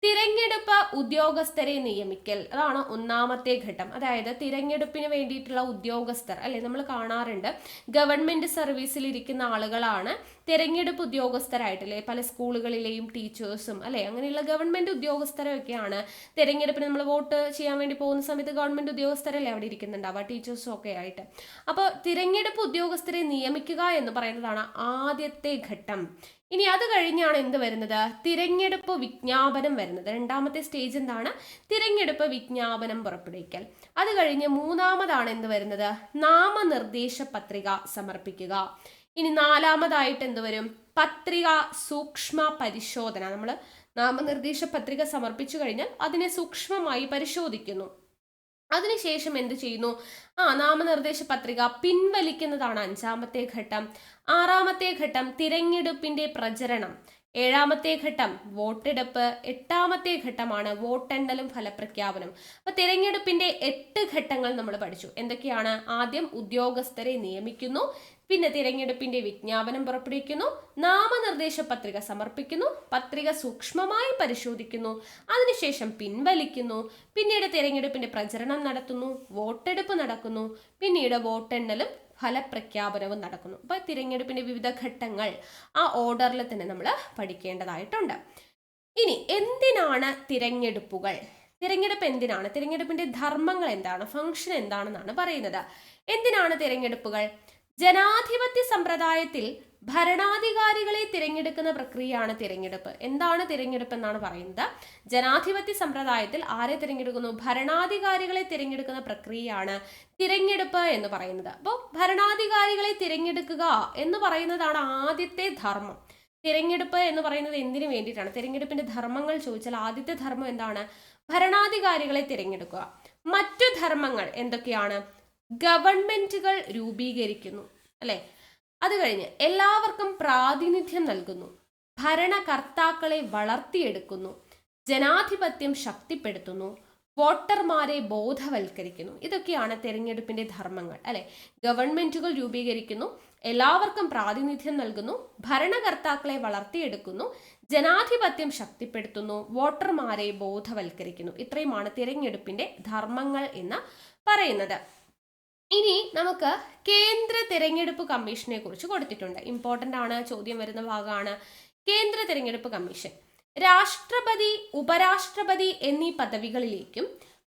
തിരഞ്ഞെടുപ്പ് ഉദ്യോഗസ്ഥരെ നിയമിക്കൽ, അതാണ് 1ാമത്തെ ഘട്ടം. അതായത് തിരഞ്ഞെടുപ്പിന് വേണ്ടിയിട്ടുള്ള ഉദ്യോഗസ്ഥർ അല്ലെ, നമ്മൾ കാണാറുണ്ട് ഗവൺമെന്റ് സർവീസിൽ ഇരിക്കുന്ന ആളുകളാണ് തിരഞ്ഞെടുപ്പ് ഉദ്യോഗസ്ഥരായിട്ടല്ലേ, പല സ്കൂളുകളിലെയും ടീച്ചേഴ്സും അല്ലെ, അങ്ങനെയുള്ള ഗവൺമെന്റ് ഉദ്യോഗസ്ഥരൊക്കെയാണ് തിരഞ്ഞെടുപ്പിന് നമ്മൾ വോട്ട് ചെയ്യാൻ വേണ്ടി പോകുന്ന സമയത്ത് ഗവൺമെന്റ് ഉദ്യോഗസ്ഥരല്ലേ അവിടെ ഇരിക്കുന്നുണ്ടാവുക, ടീച്ചേഴ്സും ഒക്കെ ആയിട്ട്. അപ്പോൾ തിരഞ്ഞെടുപ്പ് ഉദ്യോഗസ്ഥരെ നിയമിക്കുക എന്ന് പറയുന്നതാണ് ആദ്യത്തെ ഘട്ടം. ഇനി അത് കഴിഞ്ഞാണ് എന്ത് വരുന്നത്? തിരഞ്ഞെടുപ്പ് വിജ്ഞാപനം വരുന്നത്. 2ാമത്തെ സ്റ്റേജ് എന്താണ്? തിരഞ്ഞെടുപ്പ് വിജ്ഞാപനം പുറപ്പെടുവിക്കൽ. അത് കഴിഞ്ഞ് 3ാമതാണ് എന്ത് വരുന്നത്? നാമനിർദ്ദേശ പത്രിക സമർപ്പിക്കുക. ഇനി 4ാമതായിട്ട് എന്ത് വരും? പത്രിക സൂക്ഷ്മ പരിശോധന. നമ്മൾ നാമനിർദ്ദേശ പത്രിക സമർപ്പിച്ചു കഴിഞ്ഞാൽ അതിനെ സൂക്ഷ്മമായി പരിശോധിക്കുന്നു. അതിനുശേഷം എന്ത് ചെയ്യുന്നു? നാമനിർദ്ദേശ പത്രിക പിൻവലിക്കുന്നതാണ് 5ാമത്തെ ഘട്ടം. 6ാമത്തെ ഘട്ടം തിരഞ്ഞെടുപ്പിന്റെ പ്രചരണം. 7ാമത്തെ ഘട്ടം വോട്ടെടുപ്പ്. 8ാമത്തെ ഘട്ടമാണ് വോട്ടെണ്ണലും ഫലപ്രഖ്യാപനം. അപ്പൊ തിരഞ്ഞെടുപ്പിന്റെ 8 ഘട്ടങ്ങൾ നമ്മൾ പഠിച്ചു. എന്തൊക്കെയാണ്? ആദ്യം ഉദ്യോഗസ്ഥരെ നിയമിക്കുന്നു, പിന്നെ തിരഞ്ഞെടുപ്പിന്റെ വിജ്ഞാപനം പുറപ്പെടുവിക്കുന്നു, നാമനിർദ്ദേശ പത്രിക സമർപ്പിക്കുന്നു, പത്രിക സൂക്ഷ്മമായി പരിശോധിക്കുന്നു, അതിനുശേഷം പിൻവലിക്കുന്നു, പിന്നീട് തിരഞ്ഞെടുപ്പിന്റെ പ്രചരണം നടത്തുന്നു, വോട്ടെടുപ്പ് നടക്കുന്നു, പിന്നീട് വോട്ടെണ്ണലും ഫലപ്രഖ്യാപനവും നടക്കുന്നു. അപ്പൊ തിരഞ്ഞെടുപ്പിന്റെ വിവിധ ഘട്ടങ്ങൾ ആ ഓർഡറിൽ തന്നെ നമ്മൾ പഠിക്കേണ്ടതായിട്ടുണ്ട്. ഇനി എന്തിനാണ് തിരഞ്ഞെടുപ്പുകൾ? തിരഞ്ഞെടുപ്പ് എന്തിനാണ്? തിരഞ്ഞെടുപ്പിന്റെ ധർമ്മങ്ങൾ എന്താണ്? ഫംഗ്ഷൻ എന്താണെന്നാണ് പറയുന്നത്. എന്തിനാണ് തിരഞ്ഞെടുപ്പുകൾ? ജനാധിപത്യ സമ്പ്രദായത്തിൽ ഭരണാധികാരികളെ തിരഞ്ഞെടുക്കുന്ന പ്രക്രിയയാണ് തിരഞ്ഞെടുപ്പ്. എന്താണ് തിരഞ്ഞെടുപ്പ് എന്നാണ് പറയുന്നത്? ജനാധിപത്യ സമ്പ്രദായത്തിൽ ആരെ തിരഞ്ഞെടുക്കുന്നു? ഭരണാധികാരികളെ തിരഞ്ഞെടുക്കുന്ന പ്രക്രിയയാണ് തിരഞ്ഞെടുപ്പ് എന്ന് പറയുന്നത്. അപ്പോൾ ഭരണാധികാരികളെ തിരഞ്ഞെടുക്കുക എന്ന് പറയുന്നതാണ് ആദ്യത്തെ ധർമ്മം. തിരഞ്ഞെടുപ്പ് എന്ന് പറയുന്നത് എന്തിനു വേണ്ടിയിട്ടാണ്? തിരഞ്ഞെടുപ്പിന്റെ ധർമ്മങ്ങൾ ചോദിച്ചാൽ ആദ്യത്തെ ധർമ്മം എന്താണ്? ഭരണാധികാരികളെ തിരഞ്ഞെടുക്കുക. മറ്റു ധർമ്മങ്ങൾ എന്തൊക്കെയാണ്? ഗവൺമെന്റുകൾ രൂപീകരിക്കുന്നു, അല്ലെ? അത് കഴിഞ്ഞ് എല്ലാവർക്കും പ്രാതിനിധ്യം നൽകുന്നു, ഭരണകർത്താക്കളെ വളർത്തിയെടുക്കുന്നു, ജനാധിപത്യം ശക്തിപ്പെടുത്തുന്നു, വോട്ടർമാരെ ബോധവൽക്കരിക്കുന്നു. ഇതൊക്കെയാണ് തിരഞ്ഞെടുപ്പിന്റെ ധർമ്മങ്ങൾ, അല്ലെ? ഗവൺമെന്റുകൾ രൂപീകരിക്കുന്നു, എല്ലാവർക്കും പ്രാതിനിധ്യം നൽകുന്നു, ഭരണകർത്താക്കളെ വളർത്തിയെടുക്കുന്നു, ജനാധിപത്യം ശക്തിപ്പെടുത്തുന്നു, വോട്ടർമാരെ ബോധവൽക്കരിക്കുന്നു. ഇത്രയുമാണ് തിരഞ്ഞെടുപ്പിന്റെ ധർമ്മങ്ങൾ എന്ന് പറയുന്നത്. ഇനി നമുക്ക് കേന്ദ്ര തിരഞ്ഞെടുപ്പ് കമ്മീഷനെ കുറിച്ച് കൊടുത്തിട്ടുണ്ട്. ഇമ്പോർട്ടൻ്റ് ആണ്, ചോദ്യം വരുന്ന ഭാഗമാണ്. കേന്ദ്ര തിരഞ്ഞെടുപ്പ് കമ്മീഷൻ രാഷ്ട്രപതി, ഉപരാഷ്ട്രപതി എന്നീ പദവികളിലേക്കും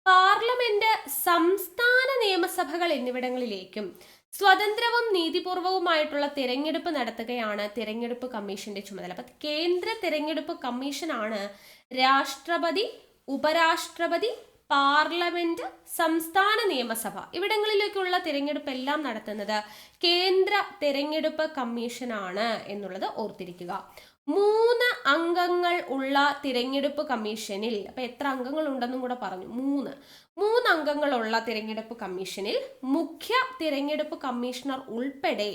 പാർലമെന്റ്, സംസ്ഥാന നിയമസഭകൾ എന്നിവിടങ്ങളിലേക്കും സ്വതന്ത്രവും നീതിപൂർവവുമായിട്ടുള്ള തിരഞ്ഞെടുപ്പ് നടത്തുകയാണ് തിരഞ്ഞെടുപ്പ് കമ്മീഷന്റെ ചുമതല. അപ്പൊ കേന്ദ്ര തിരഞ്ഞെടുപ്പ് കമ്മീഷനാണ് രാഷ്ട്രപതി, ഉപരാഷ്ട്രപതി, പാർലമെന്റ്, സംസ്ഥാന നിയമസഭ ഇവിടങ്ങളിലേക്കുള്ള തിരഞ്ഞെടുപ്പ് എല്ലാം നടത്തുന്നത് കേന്ദ്ര തിരഞ്ഞെടുപ്പ് കമ്മീഷനാണ് എന്നുള്ളത് ഓർത്തിരിക്കുക. 3 അംഗങ്ങൾ ഉള്ള തിരഞ്ഞെടുപ്പ് കമ്മീഷനിൽ, അപ്പൊ എത്ര അംഗങ്ങൾ ഉണ്ടെന്നും കൂടെ പറഞ്ഞു, 3 അംഗങ്ങളുള്ള തിരഞ്ഞെടുപ്പ് കമ്മീഷനിൽ മുഖ്യ തിരഞ്ഞെടുപ്പ് കമ്മീഷണർ ഉൾപ്പെടെ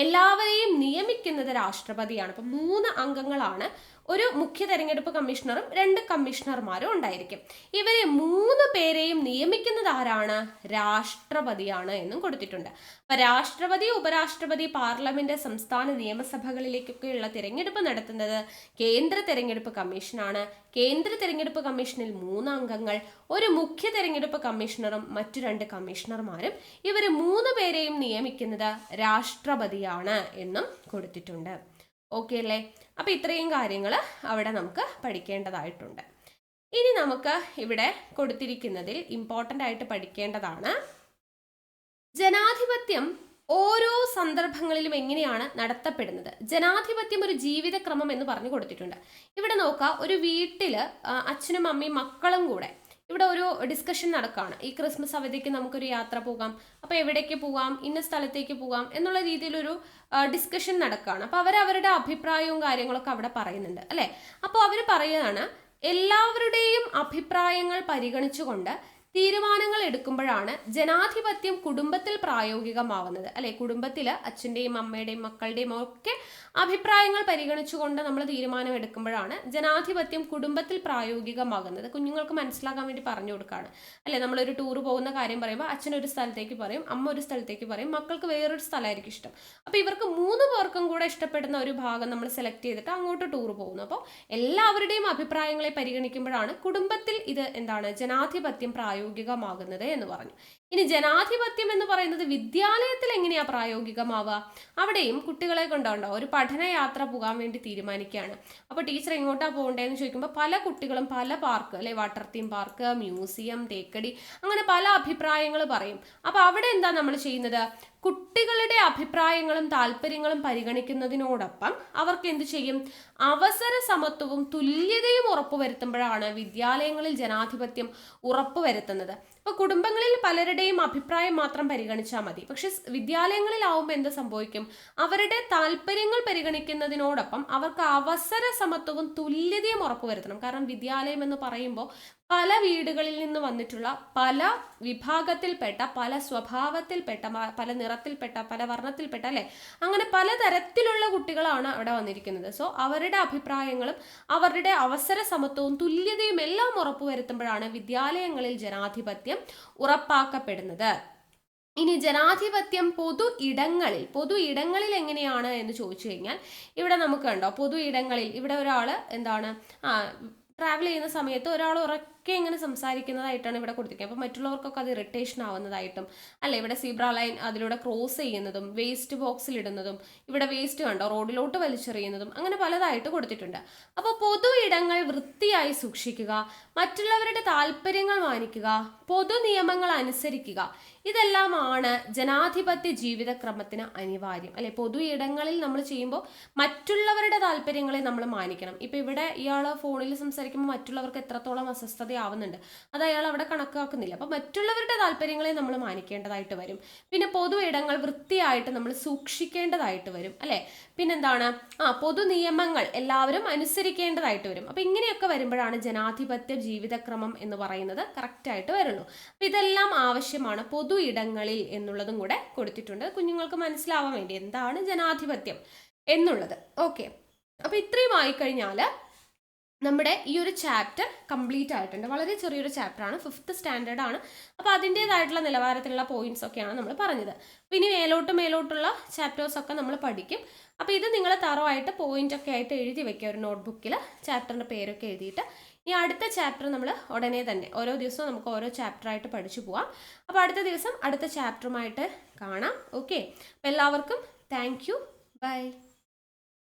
എല്ലാവരെയും നിയമിക്കുന്നത് രാഷ്ട്രപതിയാണ്. അപ്പൊ 3 അംഗങ്ങളാണ്. ഒരു മുഖ്യ തെരഞ്ഞെടുപ്പ് കമ്മീഷണറും 2 കമ്മീഷണർമാരും ഉണ്ടായിരിക്കും. ഇവരെ 3 പേരെയും നിയമിക്കുന്നത് ആരാണ്? രാഷ്ട്രപതിയാണ് എന്നും കൊടുത്തിട്ടുണ്ട്. അപ്പൊ രാഷ്ട്രപതി, ഉപരാഷ്ട്രപതി, പാർലമെന്റ്, സംസ്ഥാന നിയമസഭകളിലേക്കൊക്കെയുള്ള തിരഞ്ഞെടുപ്പ് നടത്തുന്നത് കേന്ദ്ര തിരഞ്ഞെടുപ്പ് കമ്മീഷനാണ്. കേന്ദ്ര തിരഞ്ഞെടുപ്പ് കമ്മീഷനിൽ 3 അംഗങ്ങൾ, ഒരു മുഖ്യ തിരഞ്ഞെടുപ്പ് കമ്മീഷണറും മറ്റു 2 കമ്മീഷണർമാരും. ഇവർ 3 പേരെയും നിയമിക്കുന്നത് രാഷ്ട്രപതിയാണ് എന്നും കൊടുത്തിട്ടുണ്ട്. ഓക്കെ അല്ലേ? അപ്പൊ ഇത്രയും കാര്യങ്ങൾ അവിടെ നമുക്ക് പഠിക്കേണ്ടതായിട്ടുണ്ട്. ഇനി നമുക്ക് ഇവിടെ കൊടുത്തിരിക്കുന്നതിൽ ഇമ്പോർട്ടൻ്റ് ആയിട്ട് പഠിക്കേണ്ടതാണ് ജനാധിപത്യം ഓരോ സന്ദർഭങ്ങളിലും എങ്ങനെയാണ് നടത്തപ്പെടുന്നത്. ജനാധിപത്യം ഒരു ജീവിതക്രമം എന്ന് പറഞ്ഞു കൊടുത്തിട്ടുണ്ട്. ഇവിടെ നോക്കുക, ഒരു വീട്ടില് അച്ഛനും അമ്മയും മക്കളും കൂടെ ഇവിടെ ഒരു ഡിസ്കഷൻ നടക്കുകയാണ്. ഈ ക്രിസ്മസ് അവധിക്ക് നമുക്കൊരു യാത്ര പോകാം, അപ്പോൾ എവിടേക്ക് പോകാം, ഇന്ന സ്ഥലത്തേക്ക് പോകാം എന്നുള്ള രീതിയിലൊരു ഡിസ്കഷൻ നടക്കുകയാണ്. അപ്പോൾ അവരവരുടെ അഭിപ്രായവും കാര്യങ്ങളൊക്കെ അവിടെ പറയുന്നുണ്ട്, അല്ലേ? അപ്പോൾ അവർ പറയുകയാണ്, എല്ലാവരുടെയും അഭിപ്രായങ്ങൾ പരിഗണിച്ചുകൊണ്ട് തീരുമാനങ്ങൾ എടുക്കുമ്പോഴാണ് ജനാധിപത്യം കുടുംബത്തിൽ പ്രായോഗികമാവുന്നത്, അല്ലെ? കുടുംബത്തിൽ അച്ഛൻ്റെയും അമ്മയുടെയും മക്കളുടെയും ഒക്കെ അഭിപ്രായങ്ങൾ പരിഗണിച്ചുകൊണ്ട് നമ്മൾ തീരുമാനം എടുക്കുമ്പോഴാണ് ജനാധിപത്യം കുടുംബത്തിൽ പ്രായോഗികമാകുന്നത്. കുഞ്ഞുങ്ങൾക്ക് മനസ്സിലാക്കാൻ വേണ്ടി പറഞ്ഞു കൊടുക്കുകയാണ്, അല്ലെ? നമ്മളൊരു ടൂർ പോകുന്ന കാര്യം പറയുമ്പോൾ അച്ഛൻ ഒരു സ്ഥലത്തേക്ക് പറയും, അമ്മ ഒരു സ്ഥലത്തേക്ക് പറയും, മക്കൾക്ക് വേറൊരു സ്ഥലമായിരിക്കും ഇഷ്ടം. അപ്പോൾ ഇവർക്ക് 3 പേർക്കും കൂടെ ഇഷ്ടപ്പെടുന്ന ഒരു ഭാഗം നമ്മൾ സെലക്ട് ചെയ്തിട്ട് അങ്ങോട്ട് ടൂർ പോകുന്നു. അപ്പോൾ എല്ലാവരുടെയും അഭിപ്രായങ്ങളെ പരിഗണിക്കുമ്പോഴാണ് കുടുംബത്തിൽ ഇത് എന്താണ് ജനാധിപത്യം പ്രായോഗികമാകുന്നത് എന്ന് പറഞ്ഞു. ഇനി ജനാധിപത്യം എന്ന് പറയുന്നത് വിദ്യാലയത്തിൽ എങ്ങനെയാ പ്രായോഗികമാവുക? അവിടെയും കുട്ടികളെ കൊണ്ടുണ്ടോ ഒരു പഠനയാത്ര പോകാൻ വേണ്ടി തീരുമാനിക്കുകയാണ്. അപ്പോൾ ടീച്ചർ എങ്ങോട്ടാ പോകേണ്ടതെന്ന് ചോദിക്കുമ്പോൾ പല കുട്ടികളും പല പാർക്ക്, അല്ലെ? Water theme park, museum, Thekkady, അങ്ങനെ പല അഭിപ്രായങ്ങൾ പറയും. അപ്പോൾ അവിടെ എന്താ നമ്മൾ ചെയ്യുന്നത്? കുട്ടികളുടെ അഭിപ്രായങ്ങളും താല്പര്യങ്ങളും പരിഗണിക്കുന്നതിനോടൊപ്പം അവർക്ക് എന്ത് ചെയ്യും? അവസര സമത്വവും തുല്യതയും ഉറപ്പുവരുത്തുമ്പോഴാണ് വിദ്യാലയങ്ങളിൽ ജനാധിപത്യം ഉറപ്പുവരുത്തുന്നത്. ഇപ്പോൾ കുടുംബങ്ങളിൽ പലരുടെയും അഭിപ്രായം മാത്രം പരിഗണിച്ചാൽ മതി. പക്ഷെ വിദ്യാലയങ്ങളിലാവുമ്പോൾ എന്ത് സംഭവിക്കും? അവരുടെ താല്പര്യങ്ങൾ പരിഗണിക്കുന്നതിനോടൊപ്പം അവർക്ക് അവസര സമത്വവും തുല്യതയും ഉറപ്പുവരുത്തണം. കാരണം വിദ്യാലയം എന്ന് പറയുമ്പോൾ പല വീടുകളിൽ നിന്ന് വന്നിട്ടുള്ള, പല വിഭാഗത്തിൽപ്പെട്ട, പല സ്വഭാവത്തിൽപ്പെട്ട, പല നിറത്തിൽപ്പെട്ട, പല വർണ്ണത്തിൽപ്പെട്ട, അല്ലെ? അങ്ങനെ പലതരത്തിലുള്ള കുട്ടികളാണ് അവിടെ വന്നിരിക്കുന്നത്. സോ അവരുടെ അഭിപ്രായങ്ങളും അവരുടെ അവസര സമത്വവും തുല്യതയും എല്ലാം ഉറപ്പുവരുത്തുമ്പോഴാണ് വിദ്യാലയങ്ങളിൽ ജനാധിപത്യം ഉറപ്പാക്കപ്പെടുന്നത്. ഇനി ജനാധിപത്യം പൊതു ഇടങ്ങളിൽ എങ്ങനെയാണ് എന്ന് ചോദിച്ചു കഴിഞ്ഞാൽ ഇവിടെ നമുക്ക് കണ്ടോ, പൊതു ഇടങ്ങളിൽ ഇവിടെ ഒരാൾ എന്താണ് ട്രാവൽ ചെയ്യുന്ന സമയത്ത് ഒരാൾ ഒക്കെ ഇങ്ങനെ സംസാരിക്കുന്നതായിട്ടാണ് ഇവിടെ കൊടുത്തിരിക്കുന്നത്. അപ്പോൾ മറ്റുള്ളവർക്കൊക്കെ അത് ഇറിറ്റേഷൻ ആവുന്നതായിട്ടും അല്ലെ, ഇവിടെ സീബ്ര ലൈൻ അതിലൂടെ ക്രോസ് ചെയ്യുന്നതും വേസ്റ്റ് ബോക്സിൽ ഇടുന്നതും ഇവിടെ വേസ്റ്റ് കണ്ടോ റോഡിലോട്ട് വലിച്ചെറിയുന്നതും അങ്ങനെ പലതായിട്ട് കൊടുത്തിട്ടുണ്ട്. അപ്പോൾ പൊതു ഇടങ്ങൾ വൃത്തിയായി സൂക്ഷിക്കുക, മറ്റുള്ളവരുടെ താല്പര്യങ്ങൾ മാനിക്കുക, പൊതു നിയമങ്ങൾ അനുസരിക്കുക, ഇതെല്ലാമാണ് ജനാധിപത്യ ജീവിതക്രമത്തിന് അനിവാര്യം അല്ലെ. പൊതു ഇടങ്ങളിൽ നമ്മൾ ചെയ്യുമ്പോൾ മറ്റുള്ളവരുടെ താല്പര്യങ്ങളെ നമ്മൾ മാനിക്കണം. ഇപ്പൊ ഇവിടെ ഇയാൾ ഫോണിൽ സംസാരിക്കുമ്പോൾ മറ്റുള്ളവർക്ക് എത്രത്തോളം അസ്വസ്ഥതയാവുന്നുണ്ട് അത് അയാൾ അവിടെ കണക്കാക്കുന്നില്ല. അപ്പൊ മറ്റുള്ളവരുടെ താല്പര്യങ്ങളെ നമ്മൾ മാനിക്കേണ്ടതായിട്ട് വരും. പിന്നെ പൊതു ഇടങ്ങൾ വൃത്തിയായിട്ട് നമ്മൾ സൂക്ഷിക്കേണ്ടതായിട്ട് വരും അല്ലെ. പിന്നെന്താണ്, പൊതു നിയമങ്ങൾ എല്ലാവരും അനുസരിക്കേണ്ടതായിട്ട് വരും. അപ്പൊ ഇങ്ങനെയൊക്കെ വരുമ്പോഴാണ് ജനാധിപത്യ ജീവിതക്രമം എന്ന് പറയുന്നത് കറക്റ്റ് ആയിട്ട് വരുള്ളൂ. അപ്പൊ ഇതെല്ലാം ആവശ്യമാണ് പൊതു ഇടങ്ങളിൽ എന്നുള്ളതും കൂടെ കൊടുത്തിട്ടുണ്ട്, കുഞ്ഞുങ്ങൾക്ക് മനസ്സിലാവാൻ വേണ്ടി എന്താണ് ജനാധിപത്യം എന്നുള്ളത്. ഓക്കെ, അപ്പൊ ഇത്രയും ആയിക്കഴിഞ്ഞാൽ നമ്മുടെ ഈ ഒരു ചാപ്റ്റർ കംപ്ലീറ്റ് ആയിട്ടുണ്ട്. വളരെ ചെറിയൊരു ചാപ്റ്ററാണ്, 5th സ്റ്റാൻഡേർഡ് ആണ്. അപ്പോൾ അതിൻ്റേതായിട്ടുള്ള നിലവാരത്തിലുള്ള പോയിന്റ്സ് ഒക്കെയാണ് നമ്മൾ പറഞ്ഞത്. അപ്പോൾ ഇനി മേലോട്ടുള്ള ചാപ്റ്റേഴ്സ് ഒക്കെ നമ്മൾ പഠിക്കും. അപ്പോൾ ഇത് നിങ്ങൾ തറവായിട്ട് പോയിന്റ് ഒക്കെ ആയിട്ട് എഴുതി വെക്കുക ഒരു നോട്ട്ബുക്കിൽ, ചാപ്റ്ററിൻ്റെ പേരൊക്കെ എഴുതിയിട്ട്. ഈ അടുത്ത ചാപ്റ്റർ നമ്മൾ ഉടനെ തന്നെ ഓരോ ദിവസവും നമുക്ക് ഓരോ ചാപ്റ്ററായിട്ട് പഠിച്ചു പോവാം. അപ്പോൾ അടുത്ത ദിവസം അടുത്ത ചാപ്റ്ററുമായിട്ട് കാണാം. ഓക്കെ, അപ്പോൾ എല്ലാവർക്കും താങ്ക് യു, ബൈ.